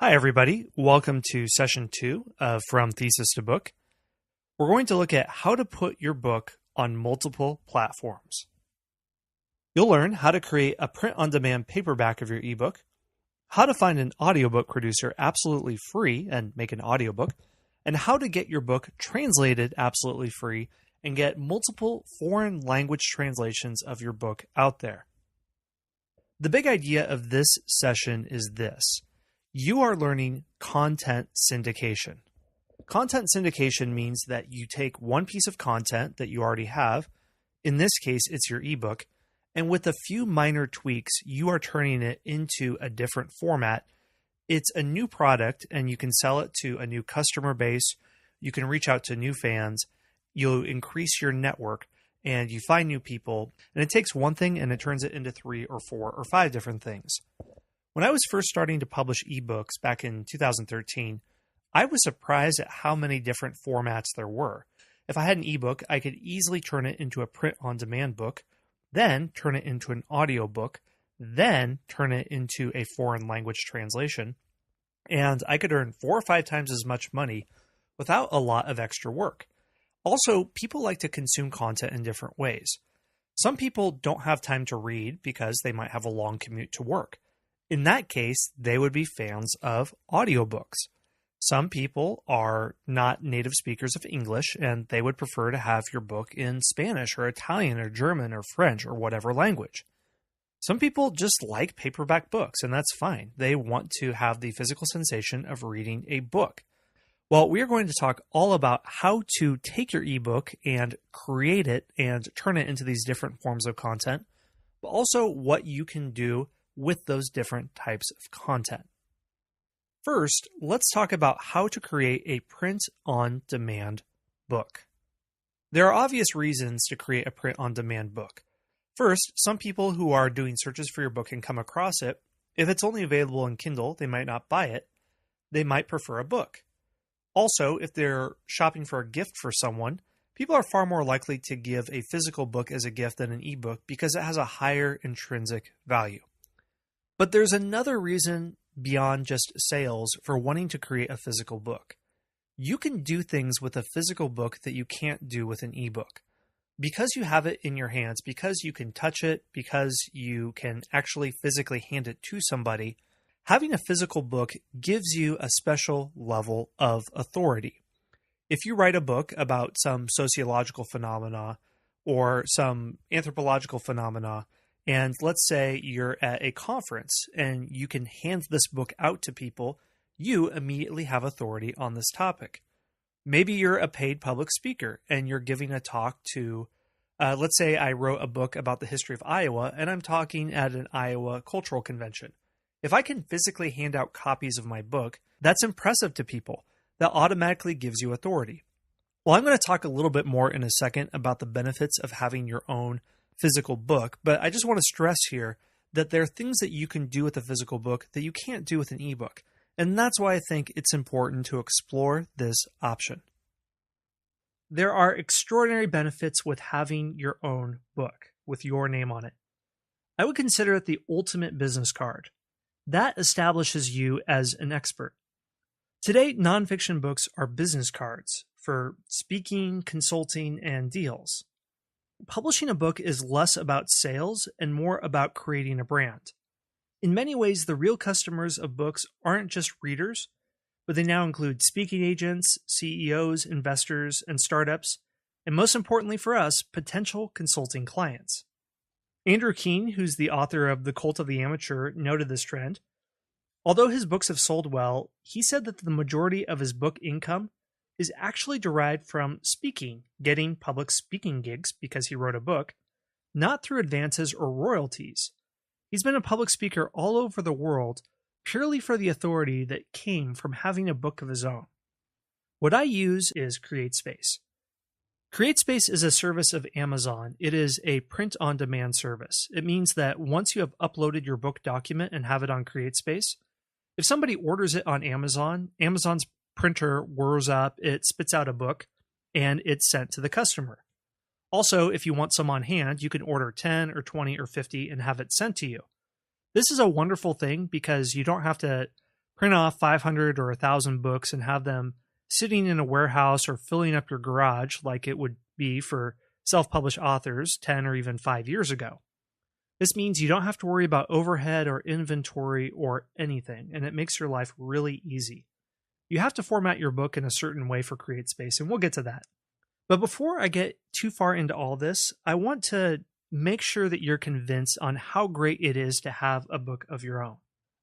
Hi, everybody. Welcome to session 2 of From Thesis to Book. We're going to look at how to put your book on multiple platforms. You'll learn how to create a print-on-demand paperback of your ebook, how to find an audiobook producer absolutely free and make an audiobook, and how to get your book translated absolutely free and get multiple foreign language translations of your book out there. The big idea of this session is this. You are learning content syndication. Content syndication means that you take one piece of content that you already have, in this case it's your ebook, and with a few minor tweaks you are turning it into a different format. It's a new product and you can sell it to a new customer base, you can reach out to new fans, you'll increase your network, and you find new people, and it takes one thing and it turns it into 3 or 4 or 5 different things. When I was first starting to publish ebooks back in 2013, I was surprised at how many different formats there were. If I had an ebook, I could easily turn it into a print-on-demand book, then turn it into an audiobook, then turn it into a foreign language translation, and I could earn 4 or 5 times as much money without a lot of extra work. Also, people like to consume content in different ways. Some people don't have time to read because they might have a long commute to work. In that case, they would be fans of audiobooks. Some people are not native speakers of English, and they would prefer to have your book in Spanish or Italian or German or French or whatever language. Some people just like paperback books, and that's fine. They want to have the physical sensation of reading a book. Well, we are going to talk all about how to take your ebook and create it and turn it into these different forms of content, but also what you can do with those different types of content. First, let's talk about how to create a print-on-demand book. There are obvious reasons to create a print-on-demand book. First, some people who are doing searches for your book can come across it. If it's only available in Kindle, they might not buy it. They might prefer a book. Also, if they're shopping for a gift for someone, people are far more likely to give a physical book as a gift than an ebook because it has a higher intrinsic value. But there's another reason beyond just sales for wanting to create a physical book. You can do things with a physical book that you can't do with an ebook. Because you have it in your hands, because you can touch it, because you can actually physically hand it to somebody, having a physical book gives you a special level of authority. If you write a book about some sociological phenomena or some anthropological phenomena, and let's say you're at a conference and you can hand this book out to people, you immediately have authority on this topic. Maybe you're a paid public speaker and you're giving a talk to, let's say I wrote a book about the history of Iowa and I'm talking at an Iowa cultural convention. If I can physically hand out copies of my book, that's impressive to people. That automatically gives you authority. Well, I'm going to talk a little bit more in a second about the benefits of having your own physical book, but I just want to stress here that there are things that you can do with a physical book that you can't do with an ebook, and that's why I think it's important to explore this option. There are extraordinary benefits with having your own book with your name on it. I would consider it the ultimate business card. That establishes you as an expert. Today, nonfiction books are business cards for speaking, consulting, and deals. Publishing a book is less about sales and more about creating a brand. In many ways, the real customers of books aren't just readers, but they now include speaking agents, CEOs, investors, and startups, and most importantly for us, potential consulting clients. Andrew Keen, who's the author of The Cult of the Amateur, noted this trend. Although his books have sold well, he said that the majority of his book income is actually derived from speaking, getting public speaking gigs because he wrote a book, not through advances or royalties. He's been a public speaker all over the world purely for the authority that came from having a book of his own. What I use is CreateSpace. CreateSpace is a service of Amazon. It is a print-on-demand service. It means that once you have uploaded your book document and have it on CreateSpace, if somebody orders it on Amazon, Amazon's printer whirs up, it spits out a book, and it's sent to the customer. Also, if you want some on hand, you can order 10 or 20 or 50 and have it sent to you. This is a wonderful thing because you don't have to print off 500 or 1,000 books and have them sitting in a warehouse or filling up your garage like it would be for self-published authors 10 or even 5 years ago. This means you don't have to worry about overhead or inventory or anything, and it makes your life really easy. You have to format your book in a certain way for CreateSpace, and we'll get to that. But before I get too far into all this, I want to make sure that you're convinced on how great it is to have a book of your own.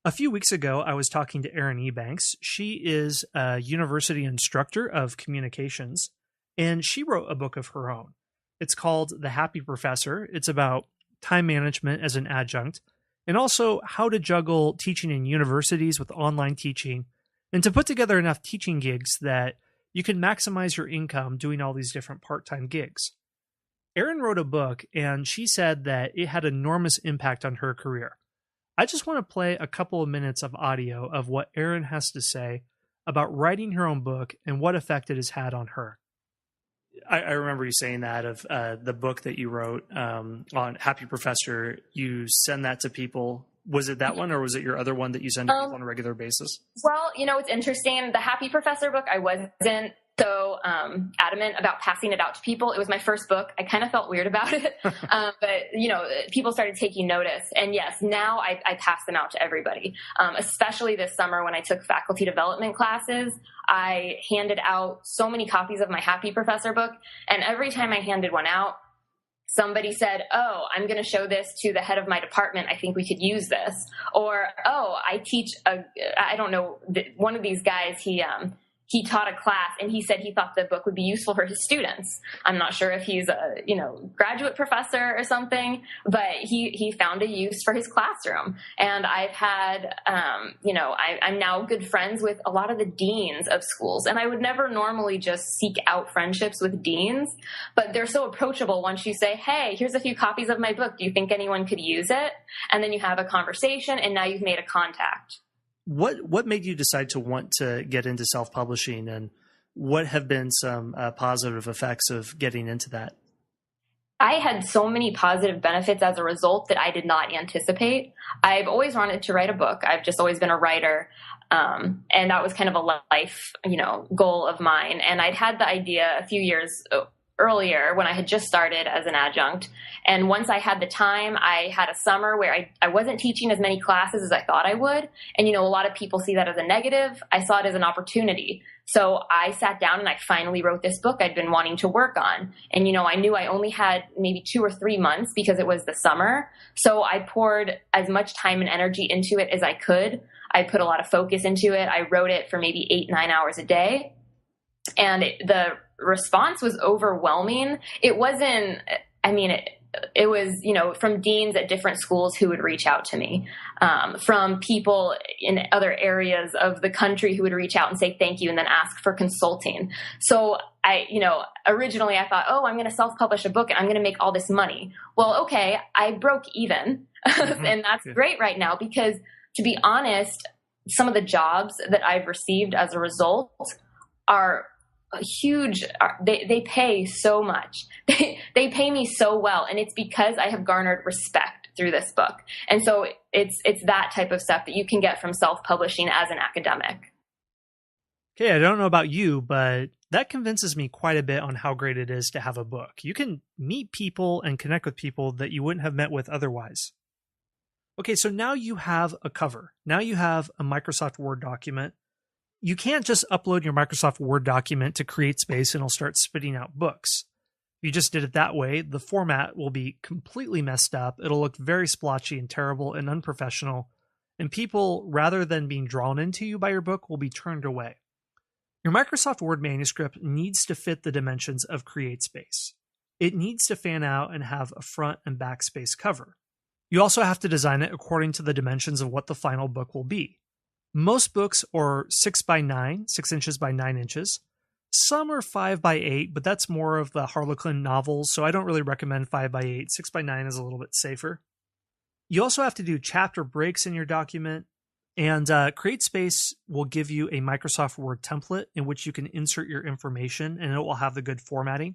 A few weeks ago, I was talking to Erin Ebanks. She is a university instructor of communications, and she wrote a book of her own. It's called The Happy Professor. It's about time management as an adjunct, and also how to juggle teaching in universities with online teaching, and to put together enough teaching gigs that you can maximize your income doing all these different part-time gigs. Erin wrote a book, and she said that it had enormous impact on her career. I just want to play a couple of minutes of audio of what Erin has to say about writing her own book and what effect it has had on her. I remember you saying that of the book that you wrote on Happy Professor, you send that to people. Was it that one, or was it your other one that you send to people on a regular basis? Well, it's interesting. The Happy Professor book, I wasn't so adamant about passing it out to people. It was my first book. I kind of felt weird about it. But, people started taking notice. And yes, now I pass them out to everybody, especially this summer when I took faculty development classes. I handed out so many copies of my Happy Professor book. And every time I handed one out, somebody said, "Oh, I'm going to show this to the head of my department. I think we could use this." Or, "Oh, I teach one of these guys, he taught a class and he said he thought the book would be useful for his students." I'm not sure if he's a, graduate professor or something, but he found a use for his classroom. And I've had, I'm now good friends with a lot of the deans of schools, and I would never normally just seek out friendships with deans, but they're so approachable once you say, "Hey, here's a few copies of my book. Do you think anyone could use it?" And then you have a conversation, and now you've made a contact. What made you decide to want to get into self-publishing, and what have been some positive effects of getting into that? I had so many positive benefits as a result that I did not anticipate. I've always wanted to write a book. I've just always been a writer. And that was kind of a life, goal of mine. And I'd had the idea a few years earlier when I had just started as an adjunct. And once I had the time, I had a summer where I wasn't teaching as many classes as I thought I would. And, a lot of people see that as a negative. I saw it as an opportunity. So I sat down and I finally wrote this book I'd been wanting to work on. And, I knew I only had maybe 2 or 3 months because it was the summer. So I poured as much time and energy into it as I could. I put a lot of focus into it. I wrote it for maybe 8-9 hours a day. And the response was overwhelming. It wasn't, it was, from deans at different schools who would reach out to me, from people in other areas of the country who would reach out and say thank you and then ask for consulting. So originally I thought, I'm going to self-publish a book and I'm going to make all this money. Well, okay, I broke even and that's great right now because, to be honest, some of the jobs that I've received as a result are huge. They pay so much. They pay me so well. And it's because I have garnered respect through this book. And so it's that type of stuff that you can get from self-publishing as an academic. Okay, I don't know about you, but that convinces me quite a bit on how great it is to have a book. You can meet people and connect with people that you wouldn't have met with otherwise. Okay, so now you have a cover. Now you have a Microsoft Word document. You can't just upload your Microsoft Word document to CreateSpace and it'll start spitting out books. If you just did it that way, the format will be completely messed up. It'll look very splotchy and terrible and unprofessional. And people, rather than being drawn into you by your book, will be turned away. Your Microsoft Word manuscript needs to fit the dimensions of CreateSpace. It needs to fan out and have a front and back space cover. You also have to design it according to the dimensions of what the final book will be. Most books are 6 inches by 9 inches. Some are 5 by 8, but that's more of the Harlequin novels, so I don't really recommend 5 by 8. 6 by 9 is a little bit safer. You also have to do chapter breaks in your document, and CreateSpace will give you a Microsoft Word template in which you can insert your information, and it will have the good formatting.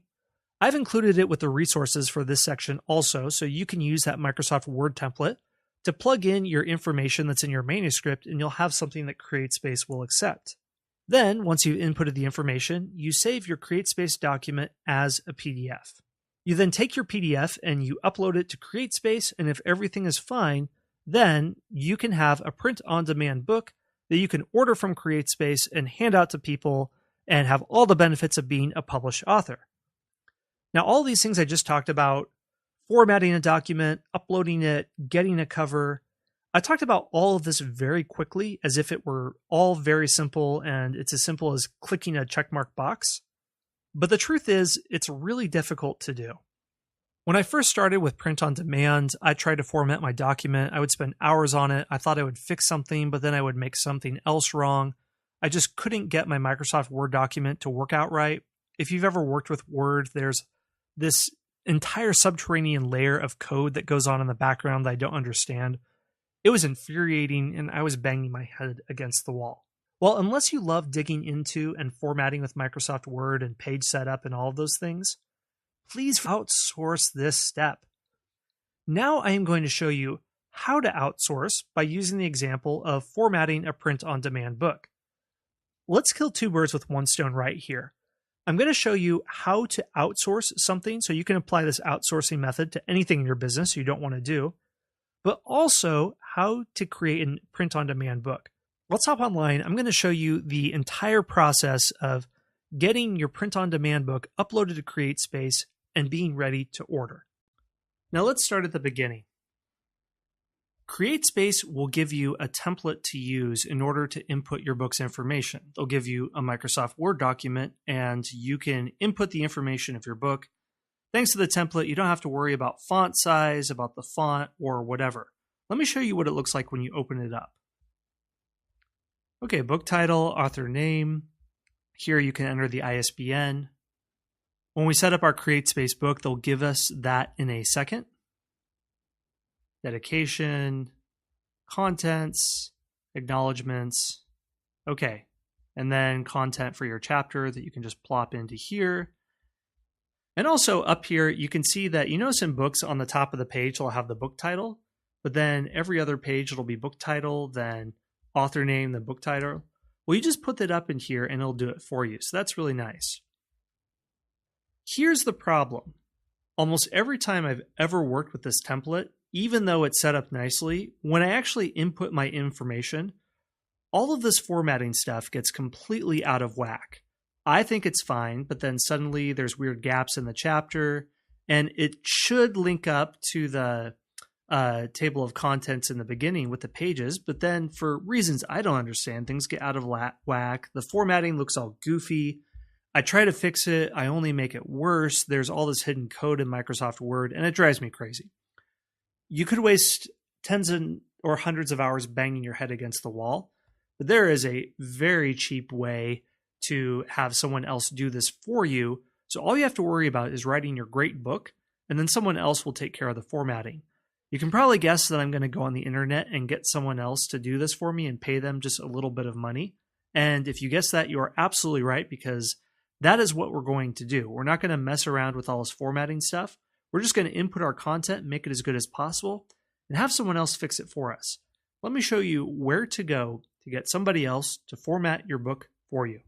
I've included it with the resources for this section also, so you can use that Microsoft Word template to plug in your information that's in your manuscript, and you'll have something that CreateSpace will accept. Then, once you've inputted the information, you save your CreateSpace document as a PDF. You then take your PDF and you upload it to CreateSpace, and if everything is fine, then you can have a print-on-demand book that you can order from CreateSpace and hand out to people and have all the benefits of being a published author. Now, all these things I just talked about, formatting a document, uploading it, getting a cover, I talked about all of this very quickly as if it were all very simple and it's as simple as clicking a checkmark box. But the truth is, it's really difficult to do. When I first started with print on demand, I tried to format my document. I would spend hours on it. I thought I would fix something, but then I would make something else wrong. I just couldn't get my Microsoft Word document to work out right. If you've ever worked with Word, there's this entire subterranean layer of code that goes on in the background that I don't understand. It was infuriating, and I was banging my head against the wall. Well, unless you love digging into and formatting with Microsoft Word and page setup and all of those things, please outsource this step. Now I am going to show you how to outsource by using the example of formatting a print-on-demand book. Let's kill two birds with one stone right here. I'm going to show you how to outsource something so you can apply this outsourcing method to anything in your business you don't want to do, but also how to create a print-on-demand book. Let's hop online. I'm going to show you the entire process of getting your print-on-demand book uploaded to CreateSpace and being ready to order. Now let's start at the beginning. CreateSpace will give you a template to use in order to input your book's information. They'll give you a Microsoft Word document and you can input the information of your book. Thanks to the template, you don't have to worry about font size, about the font, or whatever. Let me show you what it looks like when you open it up. Okay, book title, author name. Here you can enter the ISBN. When we set up our CreateSpace book, they'll give us that in a second. Dedication, contents, acknowledgements. Okay, and then content for your chapter that you can just plop into here. And also up here, you can see that you notice in books on the top of the page, they'll have the book title, but then every other page, it'll be book title, then author name, then book title. Well, you just put that up in here and it'll do it for you. So that's really nice. Here's the problem. Almost every time I've ever worked with this template, even though it's set up nicely, when I actually input my information, all of this formatting stuff gets completely out of whack. I think it's fine, but then suddenly there's weird gaps in the chapter, and it should link up to the table of contents in the beginning with the pages, but then for reasons I don't understand, things get out of whack. The formatting looks all goofy. I try to fix it. I only make it worse. There's all this hidden code in Microsoft Word, and it drives me crazy. You could waste tens or hundreds of hours banging your head against the wall, but there is a very cheap way to have someone else do this for you. So all you have to worry about is writing your great book, and then someone else will take care of the formatting. You can probably guess that I'm going to go on the internet and get someone else to do this for me and pay them just a little bit of money. And if you guess that, you are absolutely right, because that is what we're going to do. We're not going to mess around with all this formatting stuff. We're just going to input our content, make it as good as possible, and have someone else fix it for us. Let me show you where to go to get somebody else to format your book for you.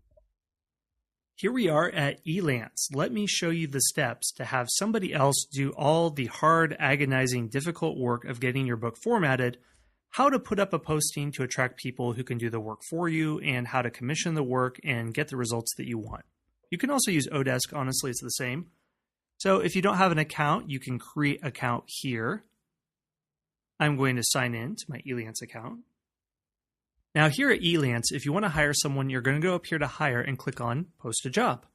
Here we are at Elance. Let me show you the steps to have somebody else do all the hard, agonizing, difficult work of getting your book formatted, how to put up a posting to attract people who can do the work for you, and how to commission the work and get the results that you want. You can also use Odesk. Honestly, it's the same. So if you don't have an account, you can create an account here. I'm going to sign in to my Elance account. Now here at Elance, if you want to hire someone, you're going to go up here to hire and click on post a job.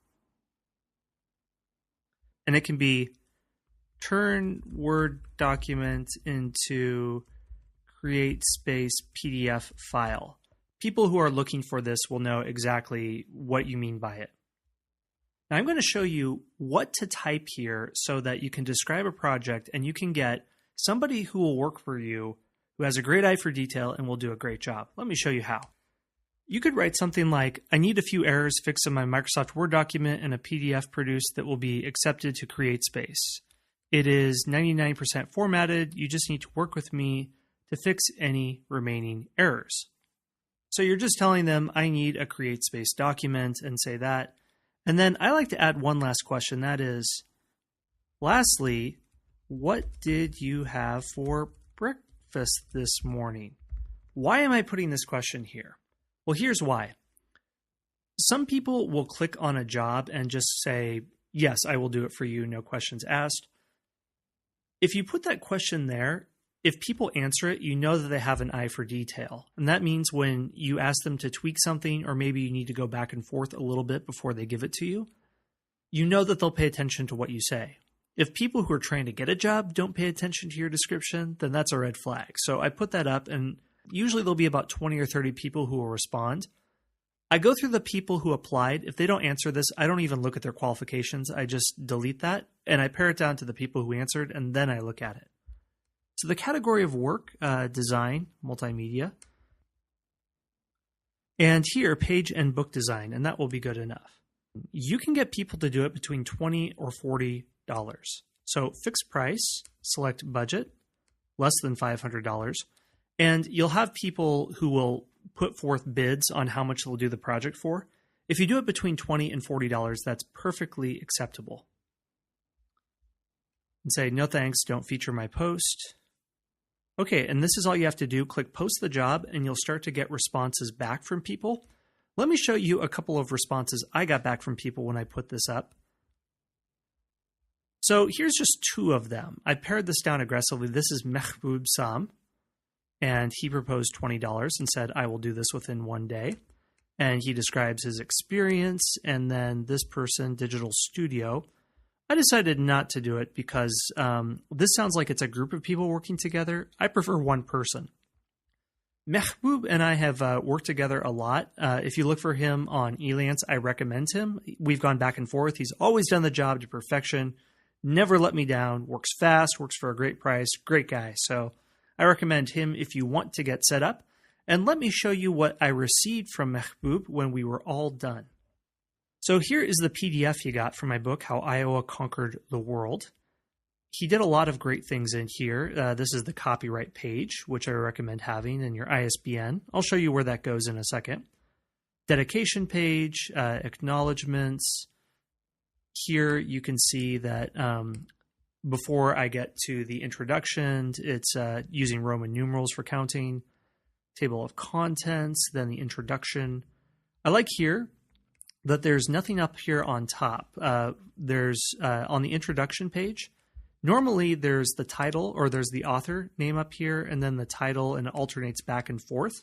And it can be turn Word document into CreateSpace PDF file. People who are looking for this will know exactly what you mean by it. Now I'm going to show you what to type here so that you can describe a project and you can get somebody who will work for you who has a great eye for detail and will do a great job. Let me show you how. You could write something like, I need a few errors fixed in my Microsoft Word document and a PDF produced that will be accepted to CreateSpace. It is 99% formatted. You just need to work with me to fix any remaining errors. So you're just telling them, I need a create space document, and say that. And then I like to add one last question. That is, lastly, what did you have for breakfast this morning? Why am I putting this question here? Well, here's why. Some people will click on a job and just say, yes, I will do it for you, no questions asked. If you put that question there, if people answer it, you know that they have an eye for detail. And that means when you ask them to tweak something, or maybe you need to go back and forth a little bit before they give it to you, you know that they'll pay attention to what you say. If people who are trying to get a job don't pay attention to your description, then that's a red flag. So I put that up, and usually there'll be about 20 or 30 people who will respond. I go through the people who applied. If they don't answer this, I don't even look at their qualifications. I just delete that, and I pare it down to the people who answered, and then I look at it. So the category of work, design, multimedia, and here, page and book design, and that will be good enough. You can get people to do it between $20 or $40. So fixed price, select budget, less than $500, and you'll have people who will put forth bids on how much they'll do the project for. If you do it between $20 and $40, that's perfectly acceptable. And say, no thanks, don't feature my post. Okay, and this is all you have to do. Click post the job, and you'll start to get responses back from people. Let me show you a couple of responses I got back from people when I put this up. So here's just two of them. I pared this down aggressively. This is Mehboob Sam, and he proposed $20 and said, I will do this within one day. And he describes his experience. And then this person, Digital Studio, I decided not to do it because this sounds like it's a group of people working together. I prefer one person. Mehboob and I have worked together a lot. If you look for him on Elance, I recommend him. We've gone back and forth. He's always done the job to perfection, never let me down, works fast, works for a great price, great guy. So I recommend him if you want to get set up. And let me show you what I received from Mehboob when we were all done. So here is the PDF he got from my book, How Iowa Conquered the World. He did a lot of great things in here. This is the copyright page, which I recommend having, in your ISBN. I'll show you where that goes in a second. Dedication page, acknowledgements. Here you can see that before I get to the introduction, it's using Roman numerals for counting. Table of contents, then the introduction. I like here that there's nothing up here on top. There's on the introduction page, normally there's the title or there's the author name up here and then the title, and it alternates back and forth.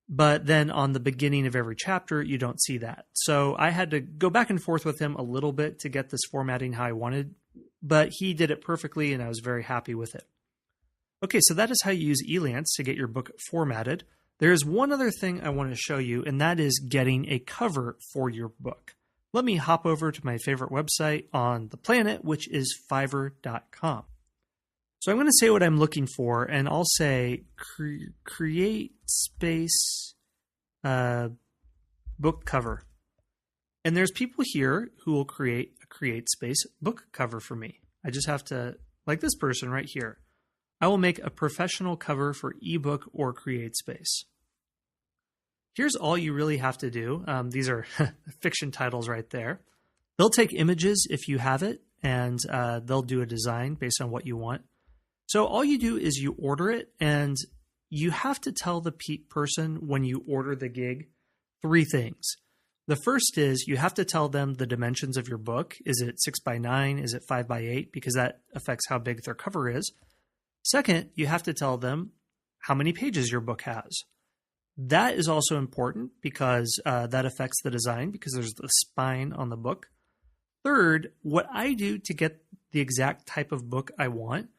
But then on the beginning of every chapter, you don't see that. So I had to go back and forth with him a little bit to get this formatting how I wanted, but he did it perfectly and I was very happy with it. Okay, so that is how you use Elance to get your book formatted. There is one other thing I want to show you, and that is getting a cover for your book. Let me hop over to my favorite website on the planet, which is Fiverr.com. So I'm going to say what I'm looking for, and I'll say create space book cover. And there's people here who will create a create space book cover for me. I just have to, like this person right here, I will make a professional cover for ebook or create space. Here's all you really have to do. These are fiction titles right there. They'll take images if you have it, and they'll do a design based on what you want. So all you do is you order it, and you have to tell the person when you order the gig 3 things. The first is you have to tell them the dimensions of your book. Is it 6x9? Is it 5x8? Because that affects how big their cover is. Second, you have to tell them how many pages your book has. That is also important because that affects the design because there's the spine on the book. Third, what I do to get the exact type of book I want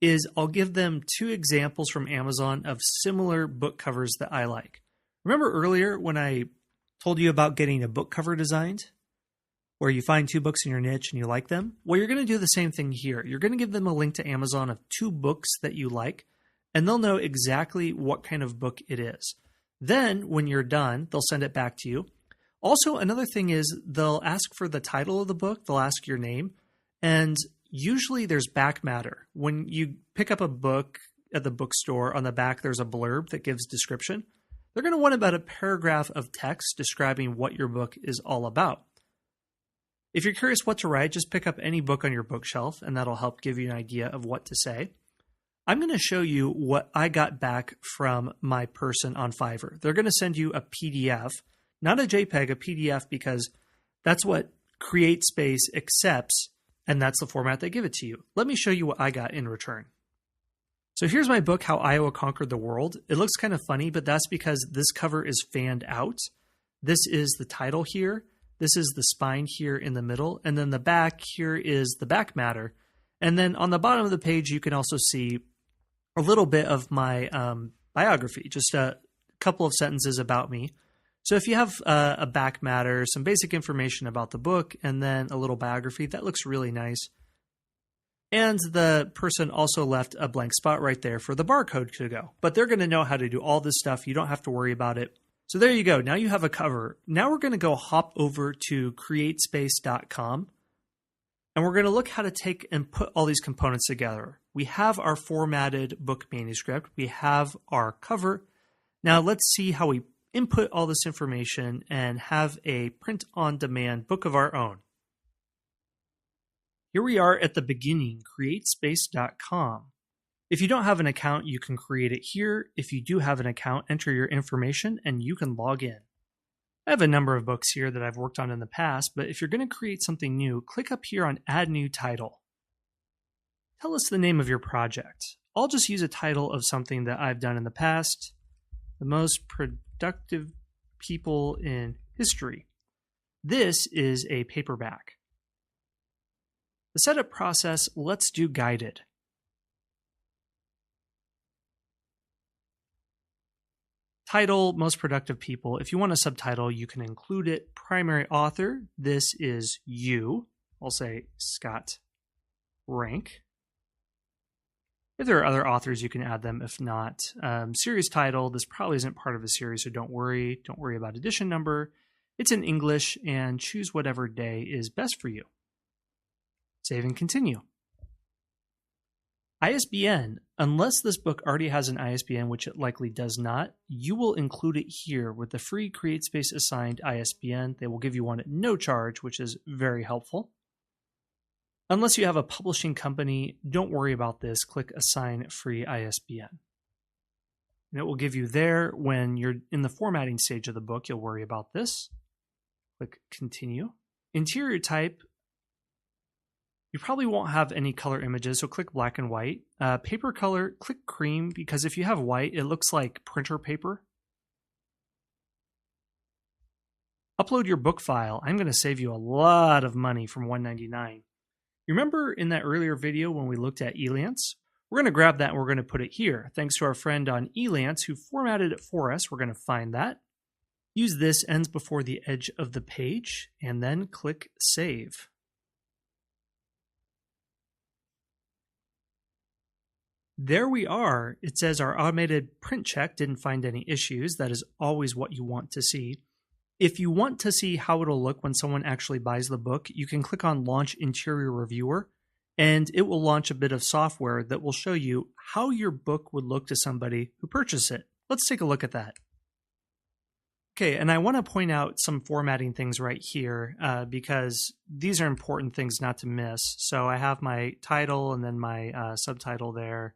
is I'll give them 2 examples from Amazon of similar book covers that I like. Remember earlier when I told you about getting a book cover designed, where you find 2 books in your niche and you like them? Well, you're going to do the same thing here. You're going to give them a link to Amazon of 2 books that you like, and they'll know exactly what kind of book it is. Then, when you're done, they'll send it back to you. Also, another thing is they'll ask for the title of the book. They'll ask your name, and usually there's back matter. When you pick up a book at the bookstore, on the back there's a blurb that gives description. They're going to want about a paragraph of text describing what your book is all about. If you're curious what to write, just pick up any book on your bookshelf, and that'll help give you an idea of what to say. I'm going to show you what I got back from my person on Fiverr. They're going to send you a PDF, not a JPEG, a PDF, because that's what CreateSpace accepts, and that's the format they give it to you. Let me show you what I got in return. So here's my book, How Iowa Conquered the World. It looks kind of funny, but that's because this cover is fanned out. This is the title here. This is the spine here in the middle. And then the back here is the back matter. And then on the bottom of the page, you can also see a little bit of my biography, just a couple of sentences about me. So if you have a back matter, some basic information about the book, and then a little biography, that looks really nice. And the person also left a blank spot right there for the barcode to go. But they're going to know how to do all this stuff. You don't have to worry about it. So there you go. Now you have a cover. Now we're going to go hop over to createspace.com. And we're going to look how to take and put all these components together. We have our formatted book manuscript. We have our cover. Now let's see how we input all this information and have a print-on-demand book of our own. Here we are at the beginning, createspace.com. If you don't have an account, you can create it here. If you do have an account, enter your information and you can log in. I have a number of books here that I've worked on in the past, but if you're going to create something new, click up here on Add New Title. Tell us the name of your project. I'll just use a title of something that I've done in the past. The most productive people in history. This is a paperback. The setup process, let's do guided. Title, most productive people. If you want a subtitle, you can include it. Primary author, this is you. I'll say Scott Rank. If there are other authors, you can add them. If not, series title, this probably isn't part of a series, so don't worry. Don't worry about edition number. It's in English, and choose whatever day is best for you. Save and continue. ISBN. Unless this book already has an ISBN, which it likely does not, you will include it here with the free CreateSpace assigned ISBN. They will give you one at no charge, which is very helpful. Unless you have a publishing company, don't worry about this. Click Assign Free ISBN. And it will give you there. When you're in the formatting stage of the book, you'll worry about this. Click Continue. Interior type. You probably won't have any color images, so click black and white. Paper color, click cream, because if you have white, it looks like printer paper. Upload your book file. I'm going to save you a lot of money from $1.99. You remember in that earlier video when we looked at Elance? We're going to grab that and we're going to put it here. Thanks to our friend on Elance who formatted it for us, we're going to find that. Use this ends before the edge of the page, and then click Save. There we are. It says our automated print check didn't find any issues. That is always what you want to see. If you want to see how it'll look when someone actually buys the book, you can click on Launch Interior Reviewer, and it will launch a bit of software that will show you how your book would look to somebody who purchased it. Let's take a look at that. Okay, and I want to point out some formatting things right here because these are important things not to miss. So I have my title and then my subtitle there.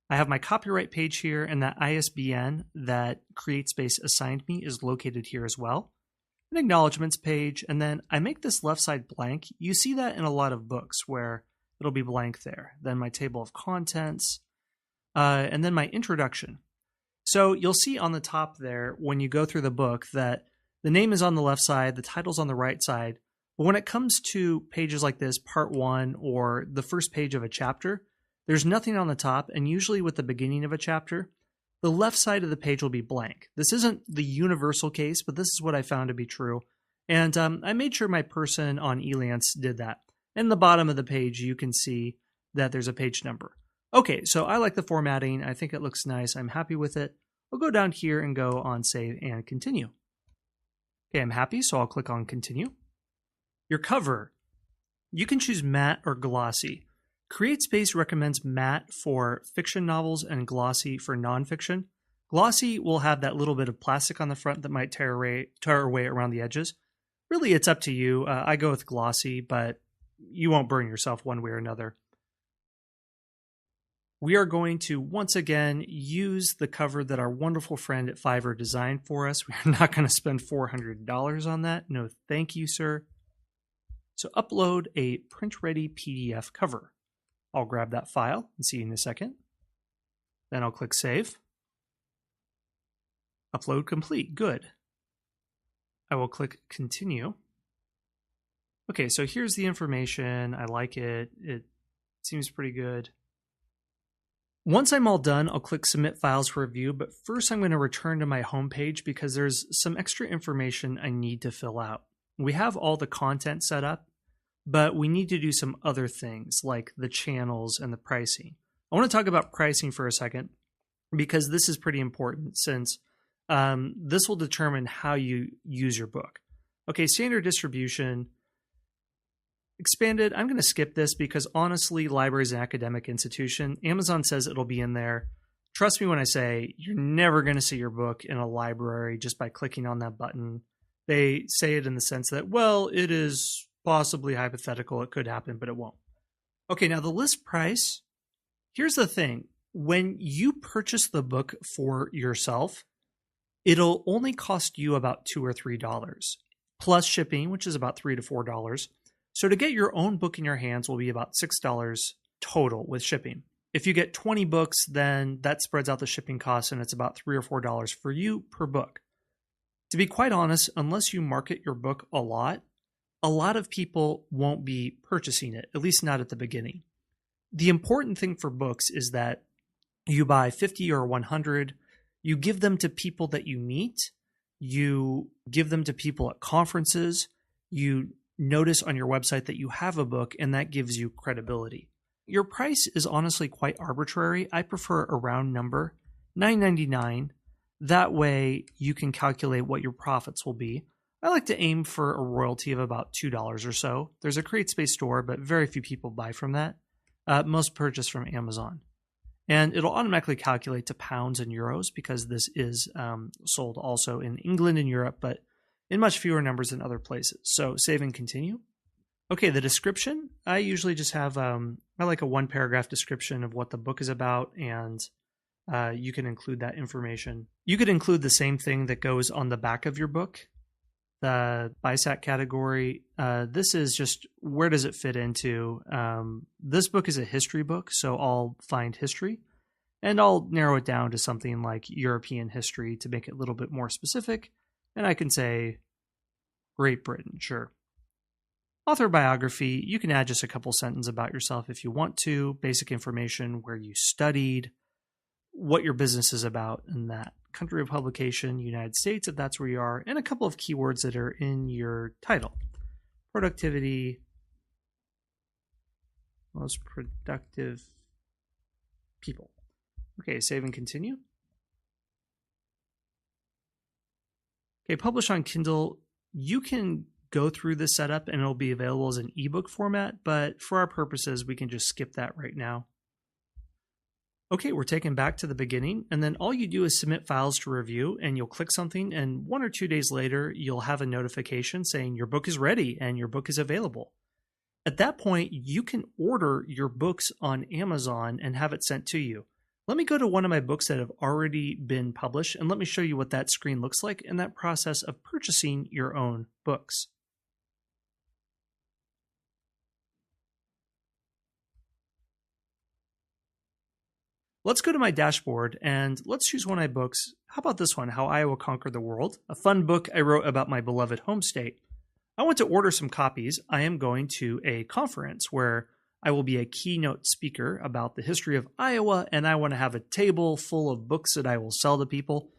I have my copyright page here, and that ISBN that CreateSpace assigned me is located here as well. An acknowledgements page, and then I make this left side blank. You see that in a lot of books where it'll be blank there. Then my table of contents, and then my introduction. So you'll see on the top there when you go through the book that the name is on the left side, the title's on the right side. But when it comes to pages like this, part 1 or the first page of a chapter, there's nothing on the top, and usually with the beginning of a chapter, the left side of the page will be blank. This isn't the universal case, but this is what I found to be true. And I made sure my person on Elance did that. In the bottom of the page, you can see that there's a page number. Okay, so I like the formatting. I think it looks nice. I'm happy with it. I'll go down here and go on Save and Continue. Okay, I'm happy, so I'll click on Continue. Your cover. You can choose matte or glossy. CreateSpace recommends matte for fiction novels and glossy for nonfiction. Glossy will have that little bit of plastic on the front that might tear away around the edges. Really, it's up to you. I go with glossy, but you won't burn yourself one way or another. We are going to, once again, use the cover that our wonderful friend at Fiverr designed for us. We are not going to spend $400 on that. No, thank you, sir. So upload a print-ready PDF cover. I'll grab that file and see you in a second. Then I'll click Save. Upload complete. Good. I will click Continue. Okay, so here's the information. I like it. It seems pretty good. Once I'm all done, I'll click Submit Files for Review, but first I'm going to return to my homepage because there's some extra information I need to fill out. We have all the content set up, but we need to do some other things like the channels and the pricing. I want to talk about pricing for a second because this is pretty important since this will determine how you use your book. Okay, standard distribution. Expanded, I'm going to skip this because honestly, libraries and academic institution, Amazon says it'll be in there. Trust me when I say you're never going to see your book in a library just by clicking on that button. They say it in the sense that, well, it is possibly hypothetical. It could happen, but it won't. Okay, now the list price. Here's the thing. When you purchase the book for yourself, it'll only cost you about $2 or $3 plus shipping, which is about $3 to $4. So to get your own book in your hands will be about $6 total with shipping. If you get 20 books, then that spreads out the shipping costs and it's about $3 or $4 for you per book. To be quite honest, unless you market your book a lot of people won't be purchasing it, at least not at the beginning. The important thing for books is that you buy 50 or 100, you give them to people that you meet, you give them to people at conferences, you notice on your website that you have a book, and that gives you credibility. Your price is honestly quite arbitrary. I prefer a round number, $9.99. That way you can calculate what your profits will be. I like to aim for a royalty of about $2 or so. There's a CreateSpace store, but very few people buy from that. Most purchase from Amazon. And it'll automatically calculate to pounds and euros because this is sold also in England and Europe, but in much fewer numbers than other places. So save and continue. Okay, the description. I usually just have I like a one paragraph description of what the book is about, and you can include that information. You could include the same thing that goes on the back of your book. The BISAC category. This is just where does it fit into? This book is a history book, so I'll find history, and I'll narrow it down to something like European history to make it a little bit more specific. And I can say Great Britain, sure. Author biography, you can add just a couple sentences about yourself if you want to, basic information, where you studied, what your business is about, and that. Country of publication, United States, if that's where you are, and a couple of keywords that are in your title. Productivity, most productive people. Okay, save and continue. Okay, publish on Kindle. You can go through this setup and it'll be available as an ebook format, but for our purposes, we can just skip that right now. Okay, we're taken back to the beginning, and then all you do is submit files to review, and you'll click something, and 1 or 2 days later, you'll have a notification saying your book is ready and your book is available. At that point, you can order your books on Amazon and have it sent to you. Let me go to one of my books that have already been published, and let me show you what that screen looks like in that process of purchasing your own books. Let's go to my dashboard and let's choose one of my books. How about this one, How Iowa Conquered the World? A fun book I wrote about my beloved home state. I want to order some copies. I am going to a conference where I will be a keynote speaker about the history of Iowa, and I want to have a table full of books that I will sell to people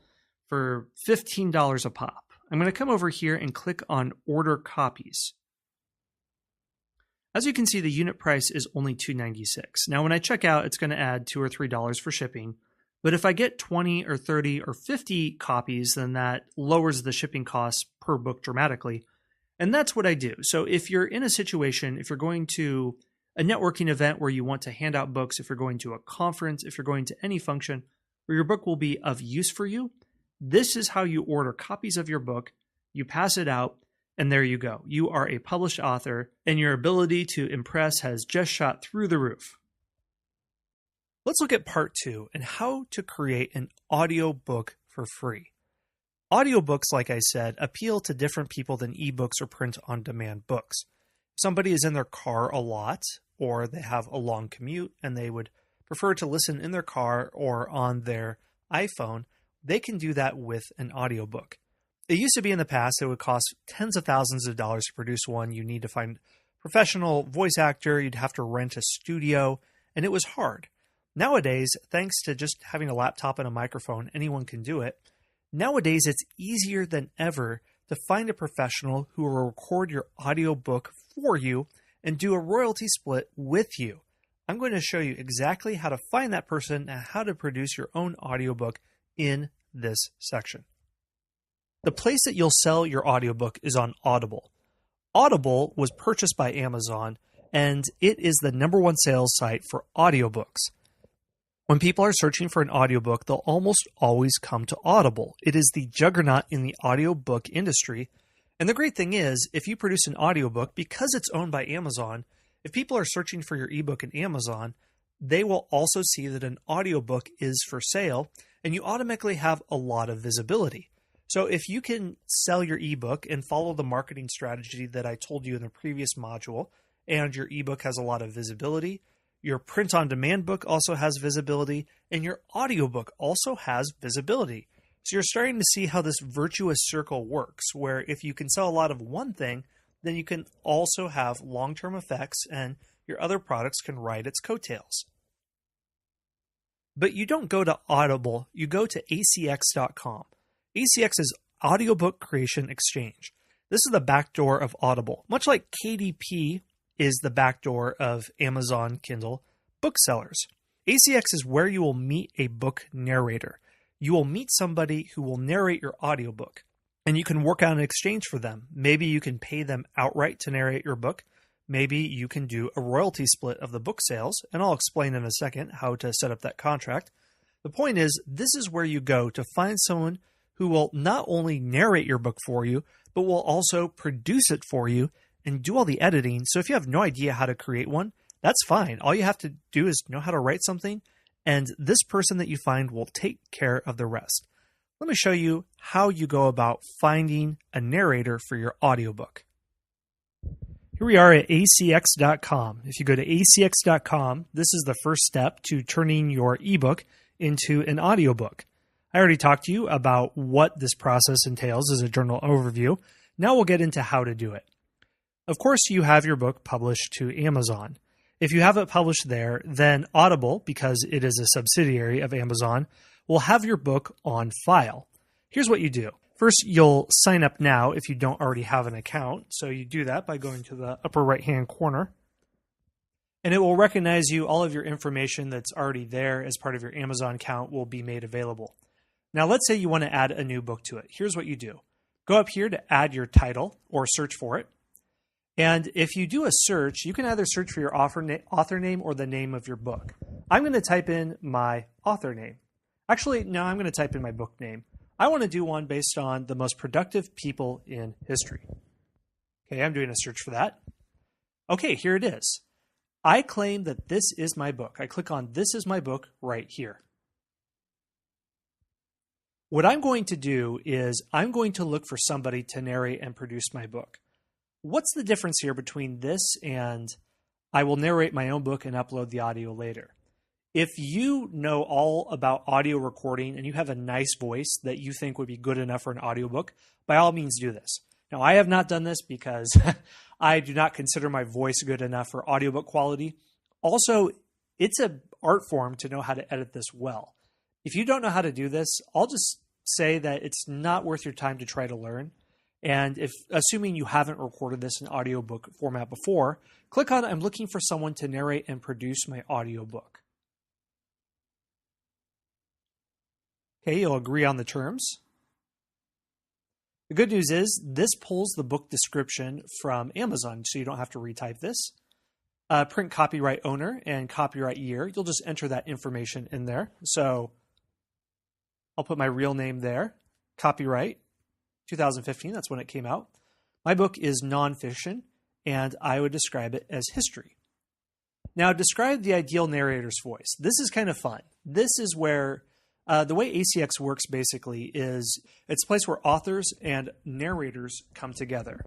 for $15 a pop. I'm going to come over here and click on Order Copies. As you can see, the unit price is only $2.96. Now, when I check out, it's going to add $2 or $3 for shipping. But if I get 20 or 30 or 50 copies, then that lowers the shipping costs per book dramatically. And that's what I do. So if you're in a situation, if you're going to a networking event where you want to hand out books, if you're going to a conference, if you're going to any function where your book will be of use for you, this is how you order copies of your book. You pass it out, and there you go. You are a published author, and your ability to impress has just shot through the roof. Let's look at part 2 and how to create an audiobook for free. Audiobooks, like I said, appeal to different people than ebooks or print-on-demand books. If somebody is in their car a lot, or they have a long commute and they would prefer to listen in their car or on their iPhone, they can do that with an audiobook. It used to be in the past it would cost tens of thousands of dollars to produce one. You need to find a professional voice actor, you'd have to rent a studio, and it was hard. Nowadays, thanks to just having a laptop and a microphone, anyone can do it. Nowadays, it's easier than ever to find a professional who will record your audiobook for you and do a royalty split with you. I'm going to show you exactly how to find that person and how to produce your own audiobook in this section. The place that you'll sell your audiobook is on Audible. Audible was purchased by Amazon, and it is the #1 sales site for audiobooks. When people are searching for an audiobook, they'll almost always come to Audible. It is the juggernaut in the audiobook industry. And the great thing is, if you produce an audiobook, because it's owned by Amazon, if people are searching for your ebook in Amazon, they will also see that an audiobook is for sale, and you automatically have a lot of visibility. So if you can sell your ebook and follow the marketing strategy that I told you in the previous module, and your ebook has a lot of visibility, your print-on-demand book also has visibility, and your audiobook also has visibility. So you're starting to see how this virtuous circle works, where if you can sell a lot of one thing, then you can also have long-term effects, and your other products can ride its coattails. But you don't go to Audible, you go to acx.com. ACX is Audiobook Creation Exchange. This is the backdoor of Audible, much like KDP is the backdoor of Amazon Kindle booksellers. ACX is where you will meet a book narrator. You will meet somebody who will narrate your audiobook, and you can work out an exchange for them. Maybe you can pay them outright to narrate your book. Maybe you can do a royalty split of the book sales, and I'll explain in a second how to set up that contract. The point is, this is where you go to find someone who will not only narrate your book for you, but will also produce it for you and do all the editing. So if you have no idea how to create one, that's fine. All you have to do is know how to write something, and this person that you find will take care of the rest. Let me show you how you go about finding a narrator for your audiobook. Here we are at acx.com. If you go to acx.com, this is the first step to turning your ebook into an audiobook. I already talked to you about what this process entails as a general overview. Now we'll get into how to do it. Of course, you have your book published to Amazon. If you have it published there, then Audible, because it is a subsidiary of Amazon, will have your book on file. Here's what you do. First, you'll sign up now if you don't already have an account. So you do that by going to the upper right-hand corner. And it will recognize you. All of your information that's already there as part of your Amazon account will be made available. Now, let's say you want to add a new book to it. Here's what you do. Go up here to add your title or search for it. And if you do a search, you can either search for your author name or the name of your book. I'm going to type in my author name. Actually, no, I'm going to type in my book name. I want to do one based on the most productive people in history. Okay, I'm doing a search for that. Okay, here it is. I claim that this is my book. I click on this is my book right here. What I'm going to do is I'm going to look for somebody to narrate and produce my book. What's the difference here between this and I will narrate my own book and upload the audio later? If you know all about audio recording and you have a nice voice that you think would be good enough for an audiobook, by all means do this. Now, I have not done this because I do not consider my voice good enough for audiobook quality. Also, it's an art form to know how to edit this well. If you don't know how to do this, I'll just say that it's not worth your time to try to learn. And if, assuming you haven't recorded this in audiobook format before, click on I'm looking for someone to narrate and produce my audiobook. Okay, you'll agree on the terms. The good news is this pulls the book description from Amazon, so you don't have to retype this. Print copyright owner and copyright year. You'll just enter that information in there. So I'll put my real name there. Copyright 2015, that's when it came out. My book is nonfiction, and I would describe it as history. Now, describe the ideal narrator's voice. This is kind of fun. This is where the way ACX works basically is it's a place where authors and narrators come together.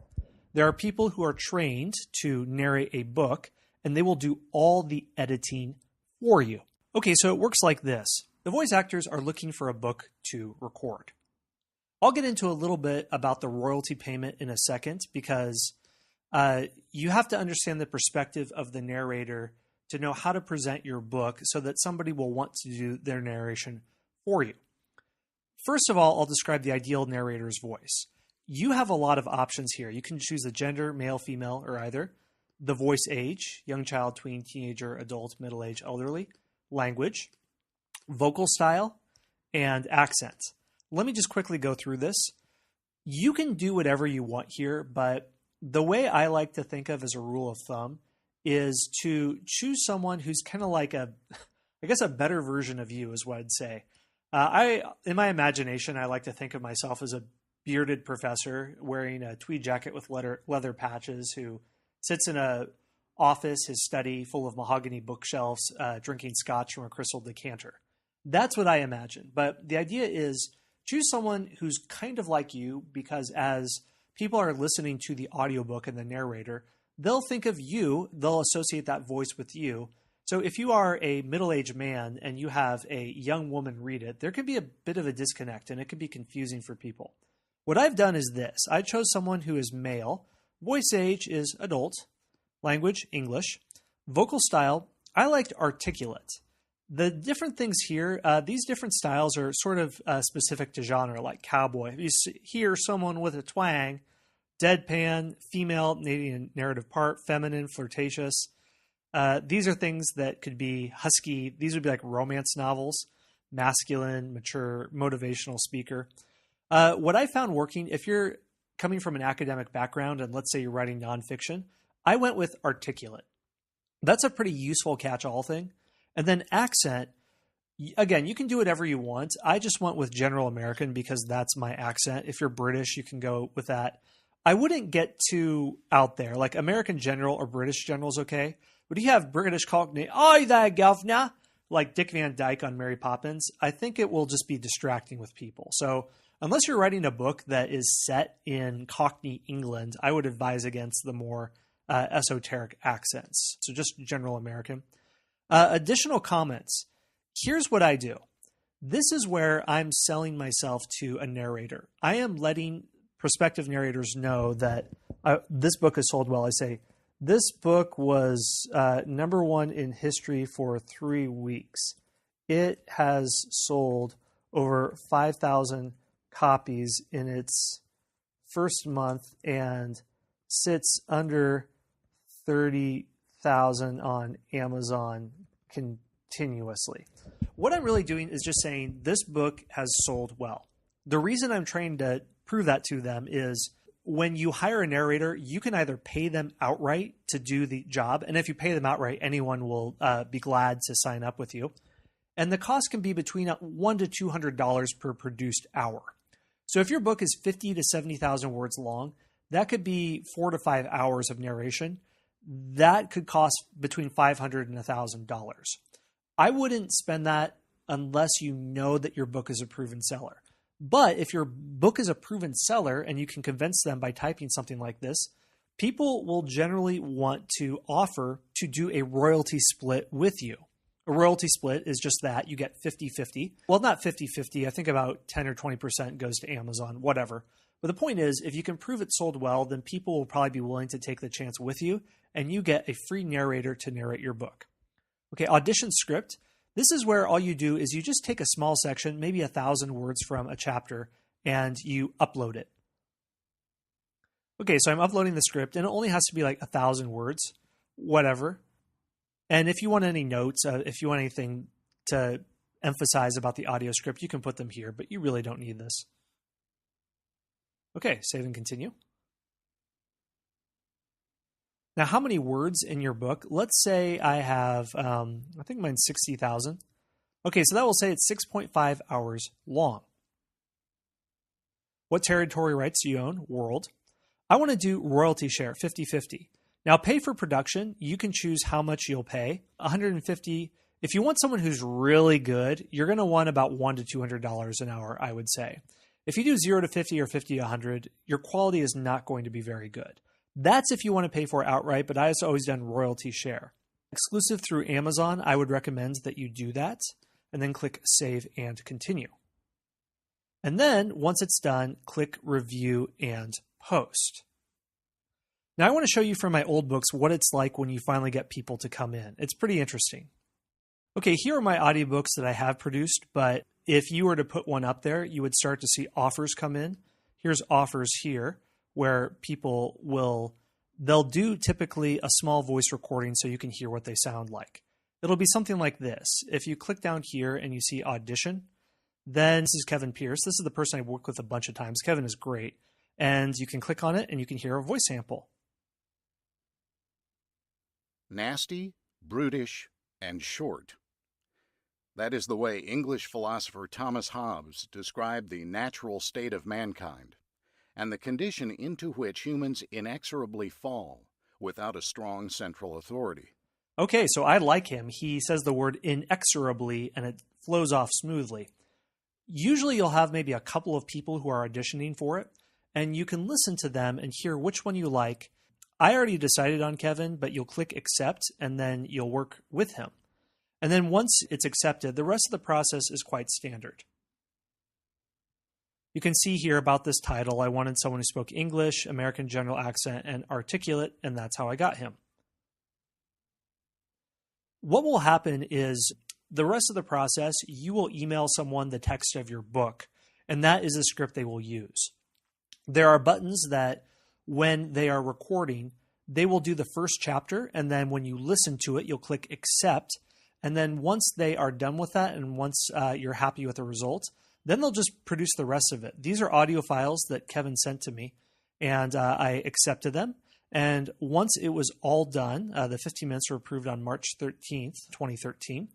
There are people who are trained to narrate a book, and they will do all the editing for you. Okay, so it works like this. The voice actors are looking for a book to record. I'll get into a little bit about the royalty payment in a second because you have to understand the perspective of the narrator to know how to present your book so that somebody will want to do their narration for you. First of all, I'll describe the ideal narrator's voice. You have a lot of options here. You can choose the gender, male, female, or either. The voice age, young child, tween, teenager, adult, middle-aged, elderly. Language, vocal style, and accent. Let me just quickly go through this. You can do whatever you want here, but the way I like to think of as a rule of thumb is to choose someone who's kind of like a better version of you is what I'd say. In my imagination, I like to think of myself as a bearded professor wearing a tweed jacket with leather patches who sits in a office, his study full of mahogany bookshelves, drinking scotch from a crystal decanter. That's what I imagine. But the idea is choose someone who's kind of like you because as people are listening to the audiobook and the narrator, they'll think of you, they'll associate that voice with you. So if you are a middle-aged man and you have a young woman read it, there could be a bit of a disconnect and it could be confusing for people. What I've done is this. I chose someone who is male. Voice age is adult. Language, English. Vocal style, I liked articulate. The different things here, these different styles are sort of specific to genre, like cowboy. You hear someone with a twang, deadpan, female, maybe narrative part, feminine, flirtatious. These are things that could be husky. These would be like romance novels, masculine, mature, motivational speaker. What I found working, if you're coming from an academic background and let's say you're writing nonfiction, I went with articulate. That's a pretty useful catch-all thing. And then accent, again, you can do whatever you want. I just went with general American because that's my accent. If you're British, you can go with that. I wouldn't get too out there. Like American general or British general is okay. But if you have British Cockney, "Oi there, governor," like Dick Van Dyke on Mary Poppins, I think it will just be distracting with people. So unless you're writing a book that is set in Cockney England, I would advise against the more esoteric accents. So just general American. Additional comments. Here's what I do. This is where I'm selling myself to a narrator. I am letting prospective narrators know that this book is sold well. I say, this book was number one in history for 3 weeks. It has sold over 5,000 copies in its first month and sits under 30,000 on Amazon continuously. What I'm really doing is just saying this book has sold well. The reason I'm trying to prove that to them is when you hire a narrator, you can either pay them outright to do the job. And if you pay them outright, anyone will be glad to sign up with you. And the cost can be between $100 to $200 per produced hour. So if your book is 50 to 70,000 words long, that could be 4 to 5 hours of narration. That could cost between $500 and $1,000. I wouldn't spend that unless you know that your book is a proven seller. But if your book is a proven seller and you can convince them by typing something like this, people will generally want to offer to do a royalty split with you. A royalty split is just that. You get 50-50. Well, not 50-50. I think about 10 or 20% goes to Amazon, whatever. But the point is, if you can prove it sold well, then people will probably be willing to take the chance with you, and you get a free narrator to narrate your book. Okay, audition script. This is where all you do is you just take a small section, maybe 1,000 words from a chapter, and you upload it. Okay, so I'm uploading the script, and it only has to be like 1,000 words, whatever. And if you want any notes, if you want anything to emphasize about the audio script, you can put them here, but you really don't need this. Okay, save and continue. Now, how many words in your book? Let's say I have, I think mine's 60,000. Okay, so that will say it's 6.5 hours long. What territory rights do you own? World. I want to do royalty share, 50-50. Now, pay for production, you can choose how much you'll pay. 150. If you want someone who's really good, you're going to want about $100 to $200 an hour, I would say. If you do 0 to 50 or 50 to 100, your quality is not going to be very good. That's if you want to pay for it outright, but I've always done royalty share. Exclusive through Amazon, I would recommend that you do that, and then click Save and Continue. And then, once it's done, click Review and Post. Now, I want to show you from my old books what it's like when you finally get people to come in. It's pretty interesting. Okay, here are my audiobooks that I have produced, but if you were to put one up there, you would start to see offers come in. Here's offers here, where people they'll do typically a small voice recording so you can hear what they sound like. It'll be something like this. If you click down here and you see audition, then this is Kevin Pierce. This is the person I've worked with a bunch of times. Kevin is great. And you can click on it and you can hear a voice sample. Nasty, brutish, and short. That is the way English philosopher Thomas Hobbes described the natural state of mankind, and the condition into which humans inexorably fall without a strong central authority. Okay, so I like him. He says the word inexorably, and it flows off smoothly. Usually you'll have maybe a couple of people who are auditioning for it, and you can listen to them and hear which one you like. I already decided on Kevin, but you'll click accept, and then you'll work with him. And then once it's accepted, the rest of the process is quite standard. You can see here about this title, I wanted someone who spoke English, American general accent, and articulate, and that's how I got him. What will happen is the rest of the process, you will email someone the text of your book, and that is the script they will use. There are buttons that when they are recording, they will do the first chapter, and then when you listen to it, you'll click accept. And then once they are done with that, and once you're happy with the results, then they'll just produce the rest of it. These are audio files that Kevin sent to me, and I accepted them. And once it was all done, the 15 minutes were approved on March 13th, 2013.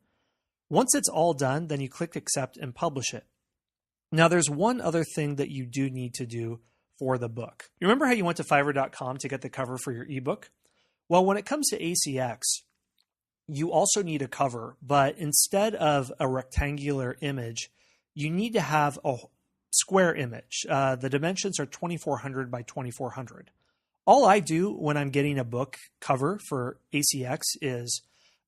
Once it's all done, then you click accept and publish it. Now, there's one other thing that you do need to do for the book. You remember how you went to Fiverr.com to get the cover for your ebook? Well, when it comes to ACX, you also need a cover, but instead of a rectangular image, you need to have a square image. The dimensions are 2400 by 2400. All I do when I'm getting a book cover for ACX is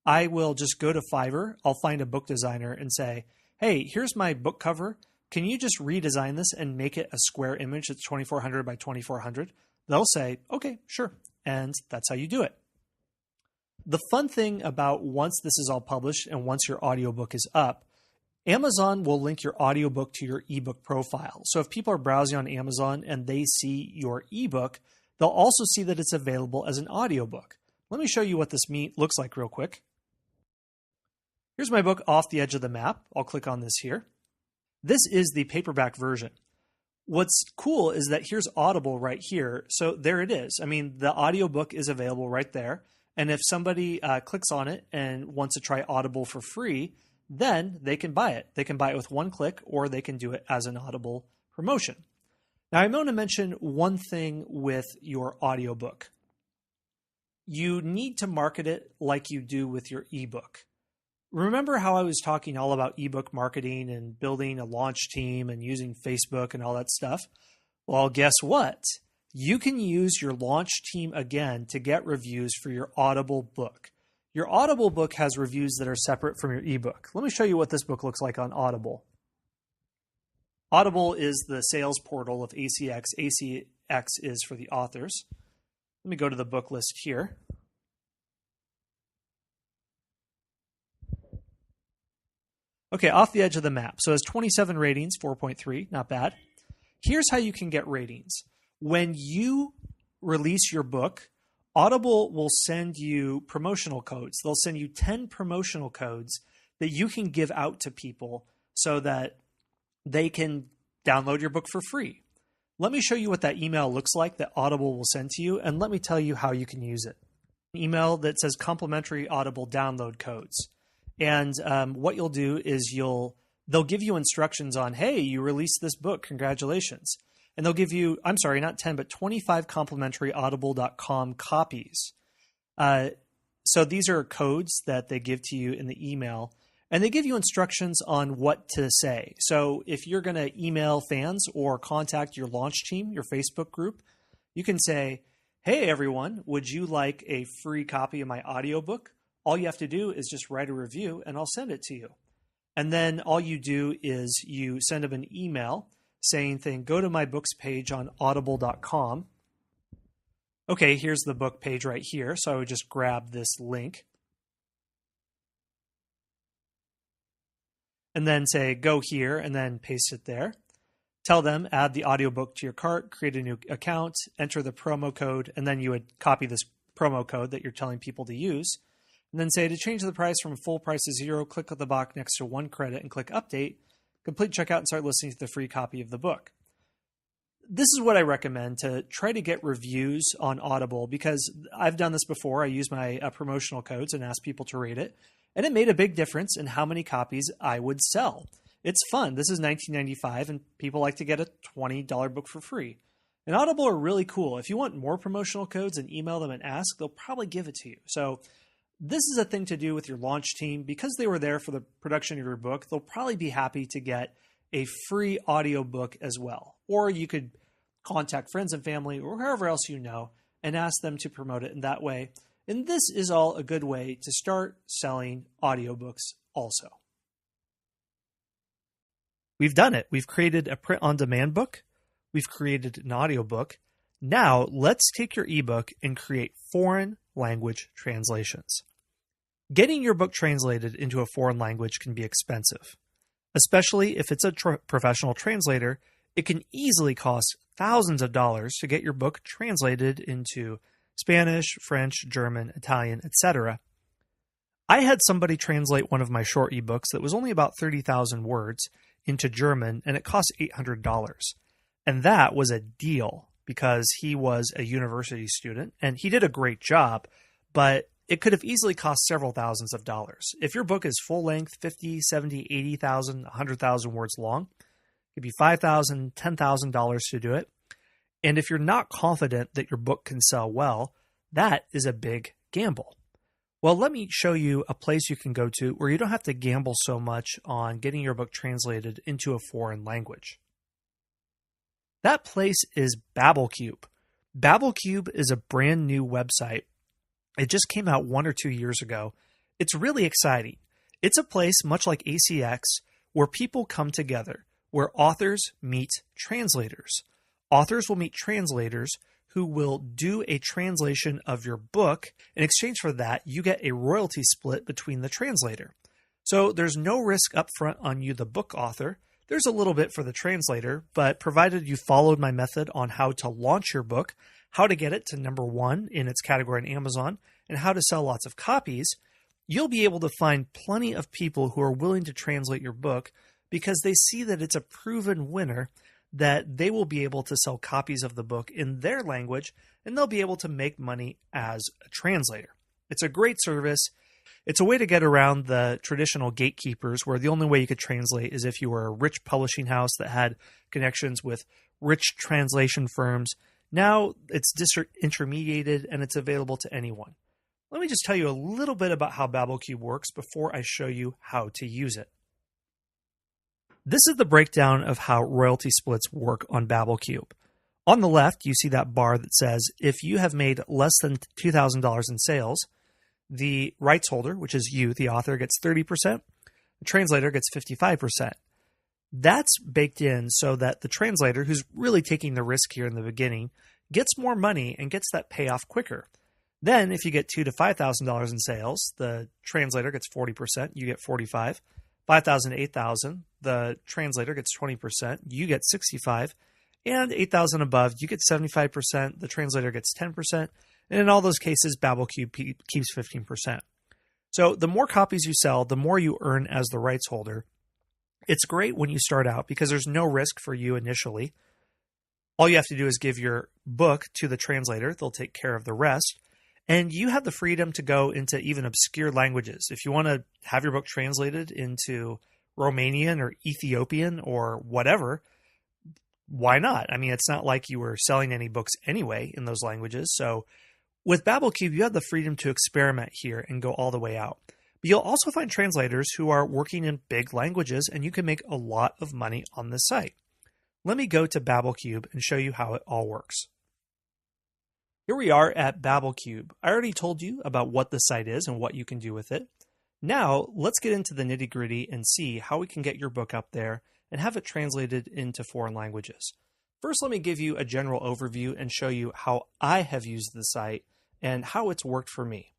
I will just go to Fiverr, I'll find a book designer and say, hey, here's my book cover. Can you just redesign this and make it a square image that's 2400 by 2400? They'll say, okay, sure. And that's how you do it. The fun thing about once this is all published and once your audiobook is up, Amazon will link your audiobook to your ebook profile. So if people are browsing on Amazon and they see your ebook, they'll also see that it's available as an audiobook. Let me show you what this looks like real quick. Here's my book, Off the Edge of the Map. I'll click on this here. This is the paperback version. What's cool is that here's Audible right here. So there it is. I mean, the audiobook is available right there. And if somebody clicks on it and wants to try Audible for free, then they can buy it. They can buy it with one click, or they can do it as an Audible promotion. Now, I'm going to mention one thing with your audiobook. You need to market it like you do with your ebook. Remember how I was talking all about ebook marketing and building a launch team and using Facebook and all that stuff? Well, guess what? You can use your launch team again to get reviews for your Audible book. Your Audible book has reviews that are separate from your ebook. Let me show you what this book looks like on Audible. Audible is the sales portal of ACX. ACX is for the authors. Let me go to the book list here. Okay, Off the Edge of the Map. So it has 27 ratings, 4.3, not bad. Here's how you can get ratings. When you release your book, Audible will send you promotional codes. They'll send you 10 promotional codes that you can give out to people so that they can download your book for free. Let me show you what that email looks like that Audible will send to you, and let me tell you how you can use it. An email that says complimentary Audible download codes. And what you'll do is they'll give you instructions on, hey, you released this book, congratulations. And they'll give you, I'm sorry, not 10, but 25 complimentary audible.com copies. So these are codes that they give to you in the email, and they give you instructions on what to say. So if you're going to email fans or contact your launch team, your Facebook group, you can say, hey, everyone, would you like a free copy of my audiobook? All you have to do is just write a review, and I'll send it to you. And then all you do is you send them an email saying, go to my books page on audible.com. Okay, here's the book page right here. So I would just grab this link and then say, go here, and then paste it there. Tell them, add the audiobook to your cart, create a new account, enter the promo code, and then you would copy this promo code that you're telling people to use. And then say, to change the price from full price to $0, click on the box next to 1 credit and click update. Complete checkout and start listening to the free copy of the book. This is what I recommend, to try to get reviews on Audible, because I've done this before. I use my promotional codes and ask people to rate it, and it made a big difference in how many copies I would sell. It's fun. This is $19.95, and people like to get a $20 book for free. And Audible are really cool. If you want more promotional codes and email them and ask, they'll probably give it to you. So this is a thing to do with your launch team. Because they were there for the production of your book, they'll probably be happy to get a free audiobook as well. Or you could contact friends and family or whoever else you know and ask them to promote it in that way. And this is all a good way to start selling audiobooks also. We've done it. We've created a print-on-demand book. We've created an audiobook. Now let's take your ebook and create foreign language translations. Getting your book translated into a foreign language can be expensive. Especially if it's a professional translator, it can easily cost thousands of dollars to get your book translated into Spanish, French, German, Italian, etc. I had somebody translate one of my short ebooks that was only about 30,000 words into German, and it cost $800. And that was a deal because he was a university student, and he did a great job, but it could have easily cost several thousands of dollars. If your book is full length, 50, 70, 80,000, 100,000 words long, it could be $5,000, $10,000 to do it. And if you're not confident that your book can sell well, that is a big gamble. Well, let me show you a place you can go to where you don't have to gamble so much on getting your book translated into a foreign language. That place is BabbleCube. BabbleCube is a brand new website. It just came out 1 or 2 years ago. It's really exciting. It's a place much like ACX where people come together, where authors meet translators. Authors will meet translators who will do a translation of your book. In exchange for that, you get a royalty split between the translator. So there's no risk up front on you, the book author. There's a little bit for the translator, but provided you followed my method on how to launch your book, how to get it to #1 in its category on Amazon, and how to sell lots of copies, you'll be able to find plenty of people who are willing to translate your book because they see that it's a proven winner, that they will be able to sell copies of the book in their language, and they'll be able to make money as a translator. It's a great service. It's a way to get around the traditional gatekeepers where the only way you could translate is if you were a rich publishing house that had connections with rich translation firms. Now it's disintermediated and it's available to anyone. Let me just tell you a little bit about how BabbleCube works before I show you how to use it. This is the breakdown of how royalty splits work on BabbleCube. On the left, you see that bar that says if you have made less than $2,000 in sales, the rights holder, which is you, the author, gets 30%. The translator gets 55%. That's baked in so that the translator, who's really taking the risk here in the beginning, gets more money and gets that payoff quicker. Then, if you get $2,000 to $5,000 in sales, the translator gets 40%, you get 45%. 5,000 to 8,000, the translator gets 20%, you get 65%, and 8,000 above, you get 75%, the translator gets 10%, and in all those cases, BabbleCube keeps 15%. So the more copies you sell, the more you earn as the rights holder. It's great when you start out because there's no risk for you initially. All you have to do is give your book to the translator. They'll take care of the rest. And you have the freedom to go into even obscure languages. If you want to have your book translated into Romanian or Ethiopian or whatever, why not? I mean, it's not like you were selling any books anyway in those languages. So with BabbleCube, you have the freedom to experiment here and go all the way out. But you'll also find translators who are working in big languages, and you can make a lot of money on this site. Let me go to BabbleCube and show you how it all works. Here we are at BabbleCube. I already told you about what the site is and what you can do with it. Now, let's get into the nitty-gritty and see how we can get your book up there and have it translated into foreign languages. First, let me give you a general overview and show you how I have used the site and how it's worked for me.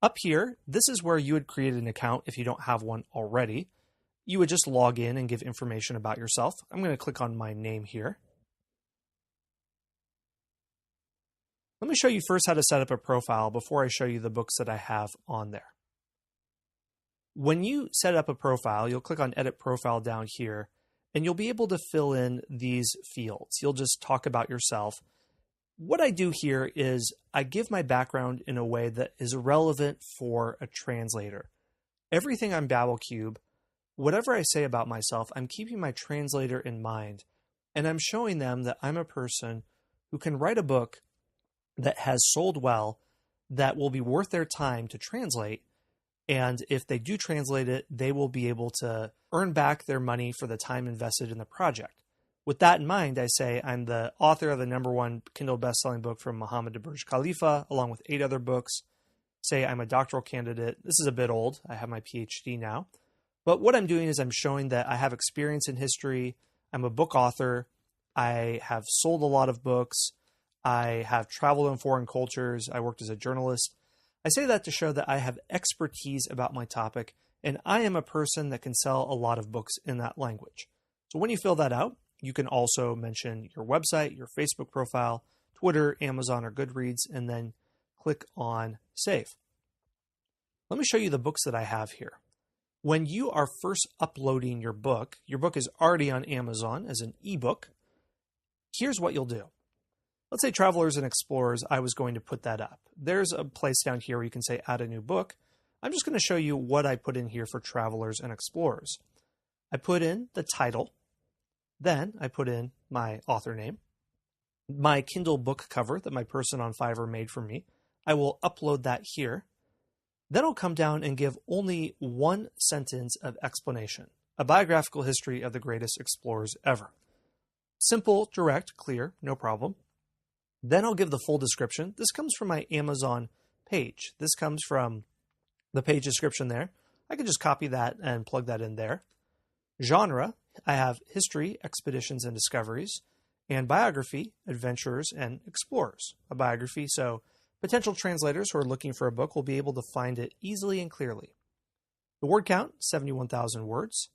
Up here, this is where you would create an account if you don't have one already. You would just log in and give information about yourself. I'm going to click on my name here. Let me show you first how to set up a profile before I show you the books that I have on there. When you set up a profile, you'll click on Edit Profile down here, and you'll be able to fill in these fields. You'll just talk about yourself. What I do here is I give my background in a way that is relevant for a translator. Everything on BabbleCube, whatever I say about myself, I'm keeping my translator in mind, and I'm showing them that I'm a person who can write a book that has sold well, that will be worth their time to translate. And if they do translate it, they will be able to earn back their money for the time invested in the project. With that in mind, I say I'm the author of the #1 Kindle best-selling book from Muhammad to Burj Khalifa, along with 8 other books. Say I'm a doctoral candidate. This is a bit old. I have my PhD now. But what I'm doing is I'm showing that I have experience in history. I'm a book author. I have sold a lot of books. I have traveled in foreign cultures. I worked as a journalist. I say that to show that I have expertise about my topic, and I am a person that can sell a lot of books in that language. So when you fill that out, you can also mention your website, your Facebook profile, Twitter, Amazon, or Goodreads, and then click on Save. Let me show you the books that I have here. When you are first uploading your book is already on Amazon as an ebook. Here's what you'll do. Let's say Travelers and Explorers, I was going to put that up. There's a place down here where you can say add a new book. I'm just going to show you what I put in here for Travelers and Explorers. I put in the title, then I put in my author name, my Kindle book cover that my person on Fiverr made for me. I will upload that here. Then I'll come down and give only one sentence of explanation, a biographical history of the greatest explorers ever. Simple, direct, clear, no problem. Then I'll give the full description. This comes from my Amazon page. This comes from the page description there. I can just copy that and plug that in there. Genre, I have history, expeditions, and discoveries, and biography, adventurers, and explorers. A biography, so potential translators who are looking for a book will be able to find it easily and clearly. The word count, 71,000 words.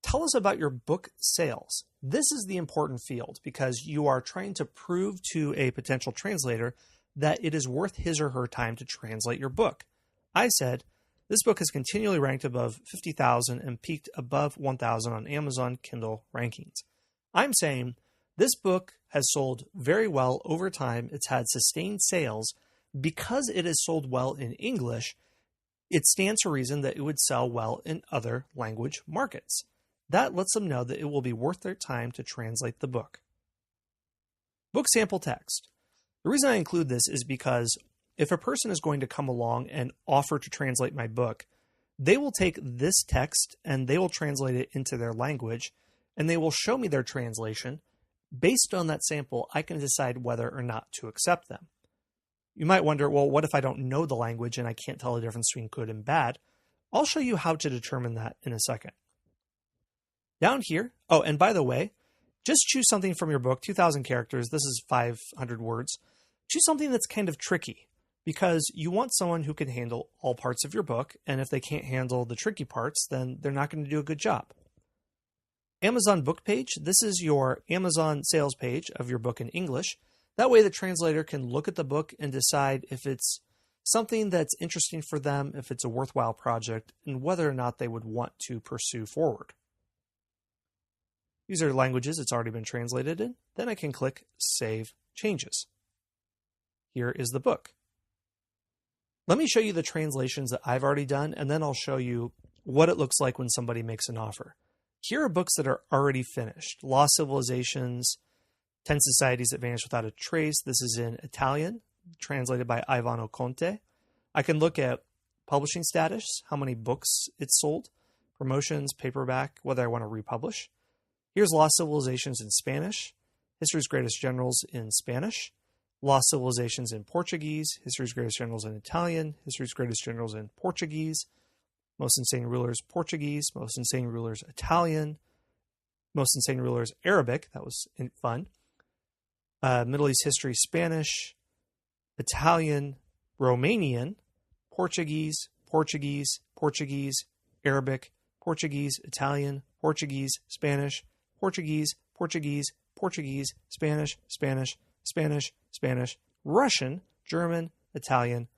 Tell us about your book sales. This is the important field because you are trying to prove to a potential translator that it is worth his or her time to translate your book. I said, this book has continually ranked above 50,000 and peaked above 1,000 on Amazon Kindle rankings. I'm saying this book has sold very well over time. It's had sustained sales. Because it is sold well in English, it stands to reason that it would sell well in other language markets. That lets them know that it will be worth their time to translate the book. Book sample text. The reason I include this is because if a person is going to come along and offer to translate my book, they will take this text and they will translate it into their language, and they will show me their translation. Based on that sample, I can decide whether or not to accept them. You might wonder, well, what if I don't know the language and I can't tell the difference between good and bad? I'll show you how to determine that in a second. Down here, oh, and by the way, just choose something from your book, 2,000 characters. This is 500 words. Choose something that's kind of tricky because you want someone who can handle all parts of your book. And if they can't handle the tricky parts, then they're not going to do a good job. Amazon book page. This is your Amazon sales page of your book in English. That way the translator can look at the book and decide if it's something that's interesting for them, if it's a worthwhile project, and whether or not they would want to pursue forward. These are languages it's already been translated in. Then I can click Save Changes. Here is the book. Let me show you the translations that I've already done, and then I'll show you what it looks like when somebody makes an offer. Here are books that are already finished. Lost Civilizations, 10 Societies That Vanish Without a Trace. This is in Italian, translated by Ivano Conte. I can look at publishing status, how many books it's sold, promotions, paperback, whether I want to republish. Here's Lost Civilizations in Spanish, History's Greatest Generals in Spanish, Lost Civilizations in Portuguese, History's Greatest Generals in Italian, History's Greatest Generals in Portuguese, Most Insane Rulers Portuguese, Most Insane Rulers Italian, Most Insane Rulers Arabic, that was fun, Middle East History Spanish, Italian, Romanian, Portuguese, Portuguese, Portuguese, Arabic, Portuguese, Italian, Portuguese, Spanish, Portuguese, Portuguese, Portuguese, Spanish, Spanish, Spanish, Spanish, Russian, German, Italian,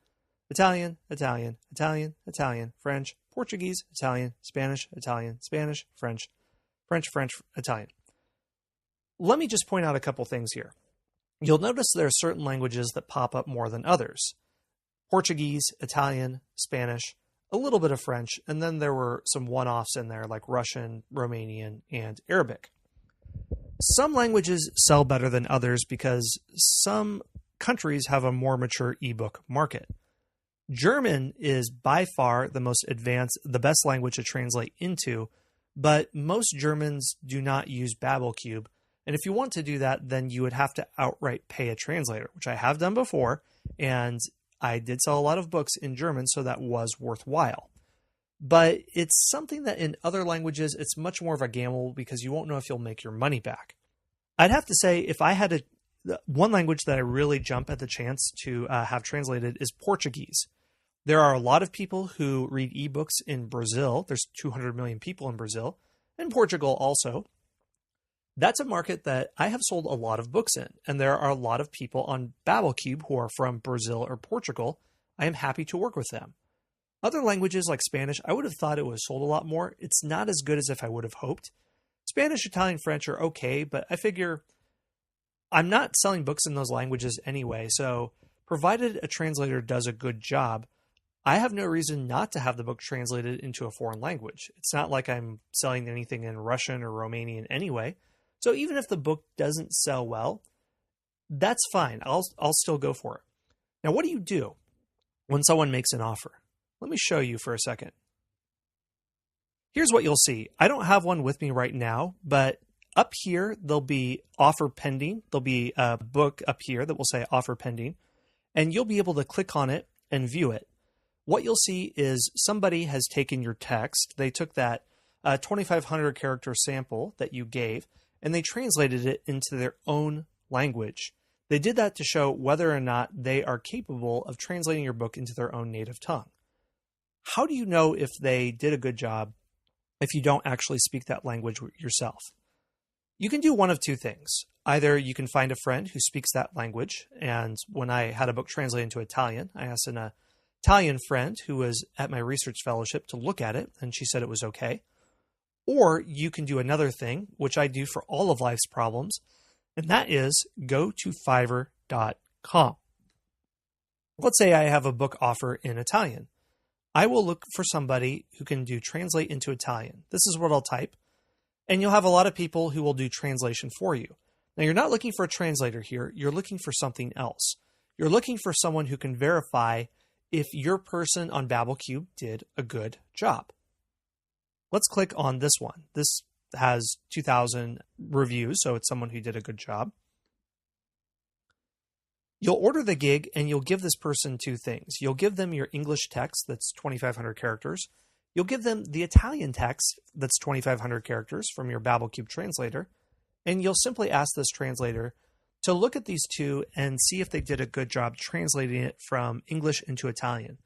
Italian, Italian, Italian, Italian, French, Portuguese, Italian, Spanish, Italian, Spanish, French, French, French, Italian. Let me just point out a couple things here. You'll notice there are certain languages that pop up more than others. Portuguese, Italian, Spanish, a little bit of French, and then there were some one-offs in there like Russian, Romanian, and Arabic. Some languages sell better than others because some countries have a more mature ebook market. German is by far the most advanced, the best language to translate into, but most Germans do not use BabbleCube. And if you want to do that, then you would have to outright pay a translator, which I have done before, and I did sell a lot of books in German, so that was worthwhile. But it's something that in other languages, it's much more of a gamble because you won't know if you'll make your money back. I'd have to say, if I had one language that I really jump at the chance to have translated is Portuguese. There are a lot of people who read ebooks in Brazil. There's 200 million people in Brazil, and Portugal also. That's a market that I have sold a lot of books in, and there are a lot of people on BabbleCube who are from Brazil or Portugal. I am happy to work with them. Other languages like Spanish, I would have thought it was sold a lot more. It's not as good as if I would have hoped. Spanish, Italian, French are okay, but I figure I'm not selling books in those languages anyway, so provided a translator does a good job, I have no reason not to have the book translated into a foreign language. It's not like I'm selling anything in Russian or Romanian anyway. So even if the book doesn't sell well, that's fine. I'll still go for it. Now, what do you do when someone makes an offer? Let me show you for a second. Here's what you'll see. I don't have one with me right now, but up here, there'll be offer pending. There'll be a book up here that will say offer pending, and you'll be able to click on it and view it. What you'll see is somebody has taken your text. They took that 2,500 character sample that you gave, and they translated it into their own language. They did that to show whether or not they are capable of translating your book into their own native tongue. How do you know if they did a good job if you don't actually speak that language yourself? You can do one of two things. Either you can find a friend who speaks that language, and when I had a book translated into Italian, I asked an Italian friend who was at my research fellowship to look at it, and she said it was okay. Or you can do another thing, which I do for all of life's problems, and that is go to Fiverr.com. Let's say I have a book offer in Italian. I will look for somebody who can do translate into Italian. This is what I'll type, and you'll have a lot of people who will do translation for you. Now, you're not looking for a translator here. You're looking for something else. You're looking for someone who can verify if your person on BabbleCube did a good job. Let's click on this one. This has 2,000 reviews, so it's someone who did a good job. You'll order the gig, and you'll give this person two things. You'll give them your English text that's 2,500 characters. You'll give them the Italian text that's 2,500 characters from your BabbleCube translator, and you'll simply ask this translator to look at these two and see if they did a good job translating it from English into Italian.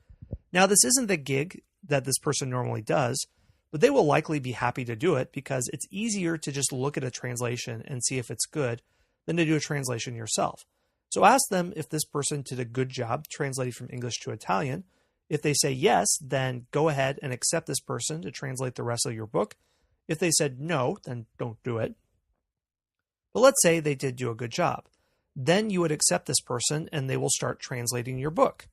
Now, this isn't the gig that this person normally does, but they will likely be happy to do it because it's easier to just look at a translation and see if it's good than to do a translation yourself. So ask them if this person did a good job translating from English to Italian. If they say yes, then go ahead and accept this person to translate the rest of your book. If they said no, then don't do it. But let's say they did do a good job. Then you would accept this person and they will start translating your book.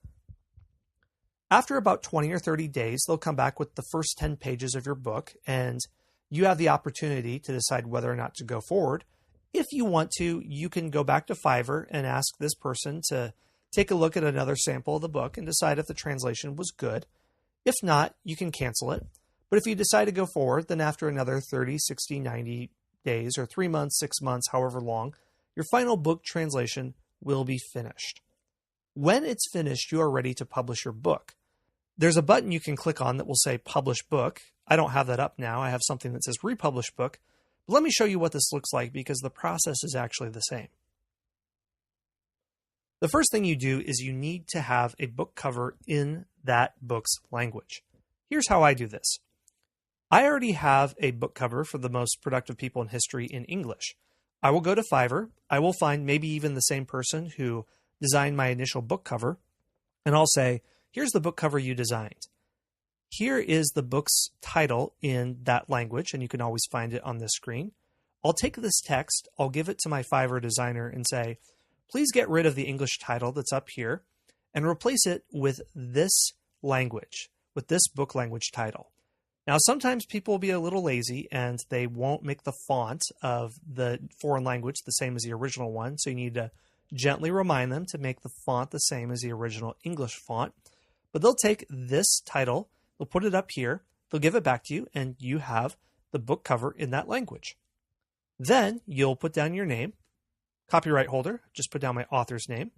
After about 20 or 30 days, they'll come back with the first 10 pages of your book, and you have the opportunity to decide whether or not to go forward. If you want to, you can go back to Fiverr and ask this person to take a look at another sample of the book and decide if the translation was good. If not, you can cancel it. But if you decide to go forward, then after another 30, 60, 90 days, or 3 months, 6 months, however long, your final book translation will be finished. When it's finished, you are ready to publish your book. There's a button you can click on that will say Publish Book. I don't have that up now. I have something that says Republish Book. But let me show you what this looks like because the process is actually the same. The first thing you do is you need to have a book cover in that book's language. Here's how I do this. I already have a book cover for the most productive people in history in English. I will go to Fiverr. I will find maybe even the same person who designed my initial book cover, and I'll say, here's the book cover you designed. Here is the book's title in that language, and you can always find it on this screen. I'll take this text, I'll give it to my Fiverr designer and say, please get rid of the English title that's up here and replace it with this language, with this book language title. Now, sometimes people will be a little lazy and they won't make the font of the foreign language the same as the original one, so you need to gently remind them to make the font the same as the original English font. But they'll take this title, they'll put it up here, they'll give it back to you, and you have the book cover in that language. Then you'll put down your name, copyright holder, just put down my author's name.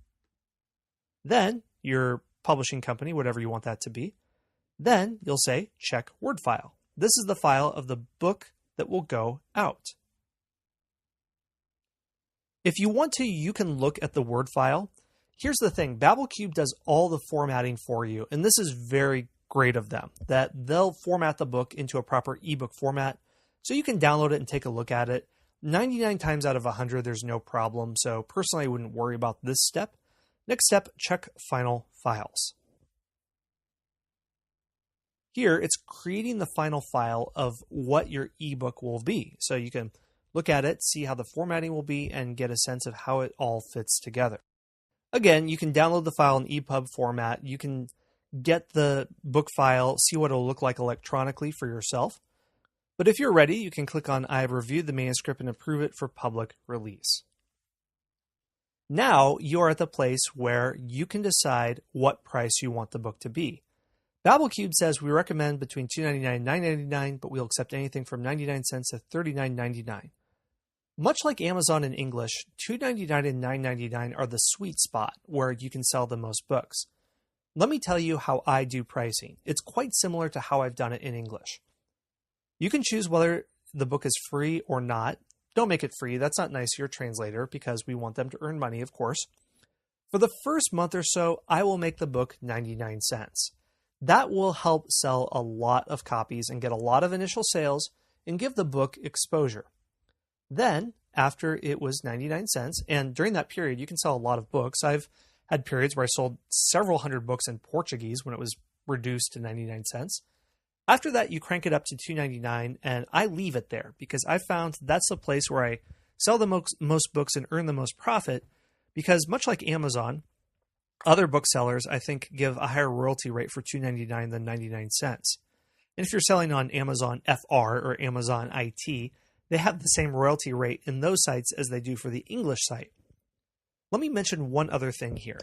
Then your publishing company, whatever you want that to be. Then you'll say check Word file. This is the file of the book that will go out. If you want to, you can look at the Word file. Here's the thing, BabbleCube does all the formatting for you, and this is very great of them, that they'll format the book into a proper ebook format, so you can download it and take a look at it. 99 times out of 100, there's no problem, so personally I wouldn't worry about this step. Next step, check Final Files. Here, it's creating the final file of what your ebook will be. So you can look at it, see how the formatting will be, and get a sense of how it all fits together. Again, you can download the file in EPUB format. You can get the book file, see what it'll look like electronically for yourself. But if you're ready, you can click on I have reviewed the manuscript and approve it for public release. Now you are at the place where you can decide what price you want the book to be. BabbleCube says we recommend between $2.99 and $9.99, but we'll accept anything from 99 cents to $39.99. Much like Amazon in English, $2.99 and $9.99 are the sweet spot where you can sell the most books. Let me tell you how I do pricing. It's quite similar to how I've done it in English. You can choose whether the book is free or not. Don't make it free. That's not nice to your translator because we want them to earn money, of course. For the first month or so, I will make the book 99 cents. That will help sell a lot of copies and get a lot of initial sales and give the book exposure. Then, after it was 99 cents, and during that period, you can sell a lot of books. I've had periods where I sold several hundred books in Portuguese when it was reduced to 99 cents. After that, you crank it up to $2.99, and I leave it there because I found that's the place where I sell the most books and earn the most profit because much like Amazon, other booksellers, I think, give a higher royalty rate for $2.99 than 99 cents. And if you're selling on Amazon FR or Amazon IT, they have the same royalty rate in those sites as they do for the English site. Let me mention one other thing here.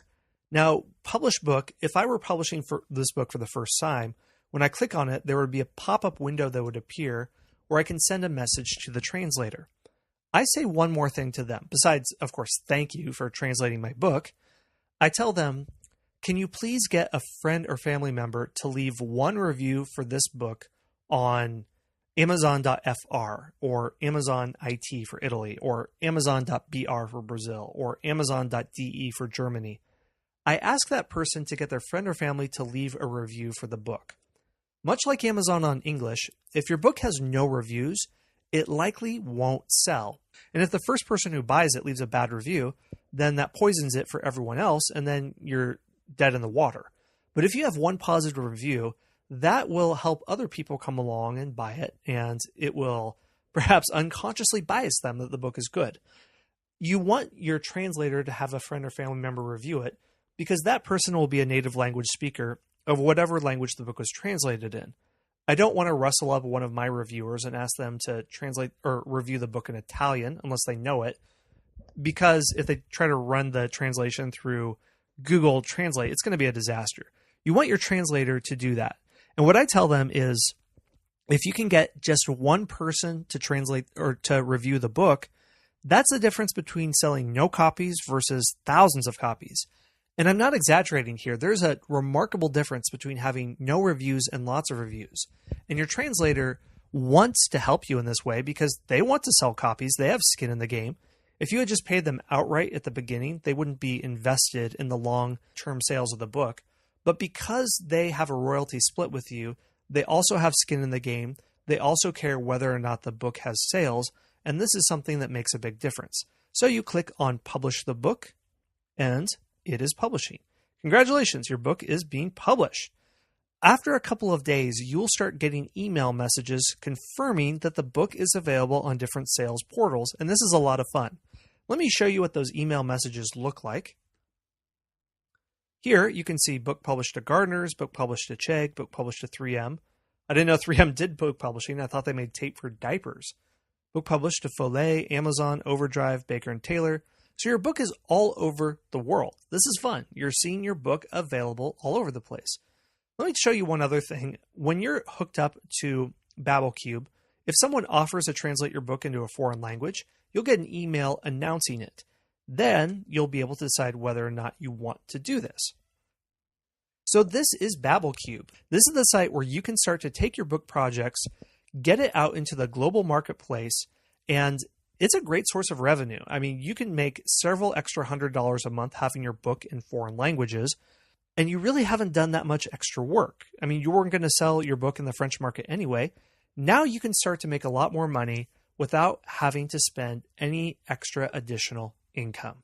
Now, Publish Book, if I were publishing for this book for the first time, when I click on it, there would be a pop-up window that would appear where I can send a message to the translator. I say one more thing to them, besides, of course, thank you for translating my book. I tell them, can you please get a friend or family member to leave one review for this book on Amazon.fr or Amazon IT for Italy or Amazon.br for Brazil or Amazon.de for Germany. I ask that person to get their friend or family to leave a review for the book. Much like Amazon on English, if your book has no reviews, it likely won't sell. And if the first person who buys it leaves a bad review, then that poisons it for everyone else, and then you're dead in the water. But if you have one positive review, that will help other people come along and buy it, and it will perhaps unconsciously bias them that the book is good. you want your translator to have a friend or family member review it because that person will be a native language speaker of whatever language the book was translated in. I don't want to rustle up one of my reviewers and ask them to translate or review the book in Italian unless they know it, because if they try to run the translation through Google Translate, it's going to be a disaster. You want your translator to do that. And what I tell them is, if you can get just one person to translate or to review the book, that's the difference between selling no copies versus thousands of copies. And I'm not exaggerating here. There's a remarkable difference between having no reviews and lots of reviews. And your translator wants to help you in this way because they want to sell copies. They have skin in the game. If you had just paid them outright at the beginning, they wouldn't be invested in the long-term sales of the book. But because they have a royalty split with you, they also have skin in the game. They also care whether or not the book has sales. And this is something that makes a big difference. So you click on Publish the Book, and it is publishing. Congratulations, your book is being published. After a couple of days, you'll start getting email messages confirming that the book is available on different sales portals, and this is a lot of fun. Let me show you what those email messages look like. Here, you can see book published to Gardner's, book published to Chegg, book published to 3M. I didn't know 3M did book publishing. I thought they made tape for diapers. Book published to Follet, Amazon, Overdrive, Baker & Taylor. So your book is all over the world. This is fun. You're seeing your book available all over the place. Let me show you one other thing. When you're hooked up to BabbleCube, if someone offers to translate your book into a foreign language, you'll get an email announcing it. Then you'll be able to decide whether or not you want to do this. So this is BabbleCube. This is the site where you can start to take your book projects, get it out into the global marketplace, and it's a great source of revenue. I mean, you can make several extra $100 a month having your book in foreign languages, and you really haven't done that much extra work. I mean, you weren't going to sell your book in the French market anyway. Now you can start to make a lot more money without having to spend any extra additional income.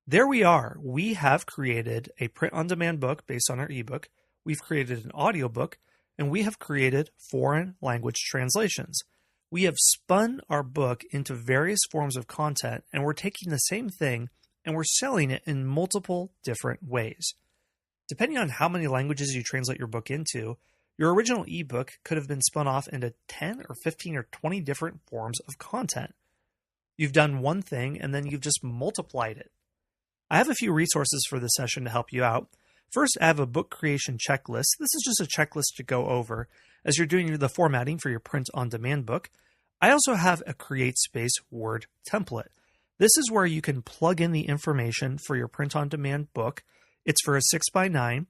There we are. We have created a print-on-demand book based on our ebook. We've created an audiobook, and we have created foreign language translations. We have spun our book into various forms of content, and we're taking the same thing and we're selling it in multiple different ways. Depending on how many languages you translate your book into, your original ebook could have been spun off into 10 or 15 or 20 different forms of content. You've done one thing and then you've just multiplied it. I have a few resources for this session to help you out. First, I have a book creation checklist. This is just a checklist to go over as you're doing the formatting for your print-on-demand book. I also have a CreateSpace Word template. This is where you can plug in the information for your print-on-demand book. It's for a 6x9.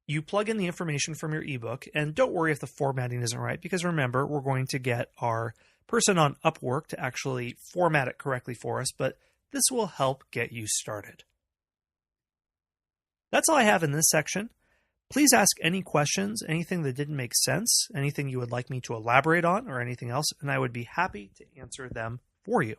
You plug in the information from your ebook, and don't worry if the formatting isn't right, because remember, we're going to get our person on Upwork to actually format it correctly for us, but this will help get you started. That's all I have in this section. Please ask any questions, anything that didn't make sense, anything you would like me to elaborate on, or anything else, and I would be happy to answer them for you.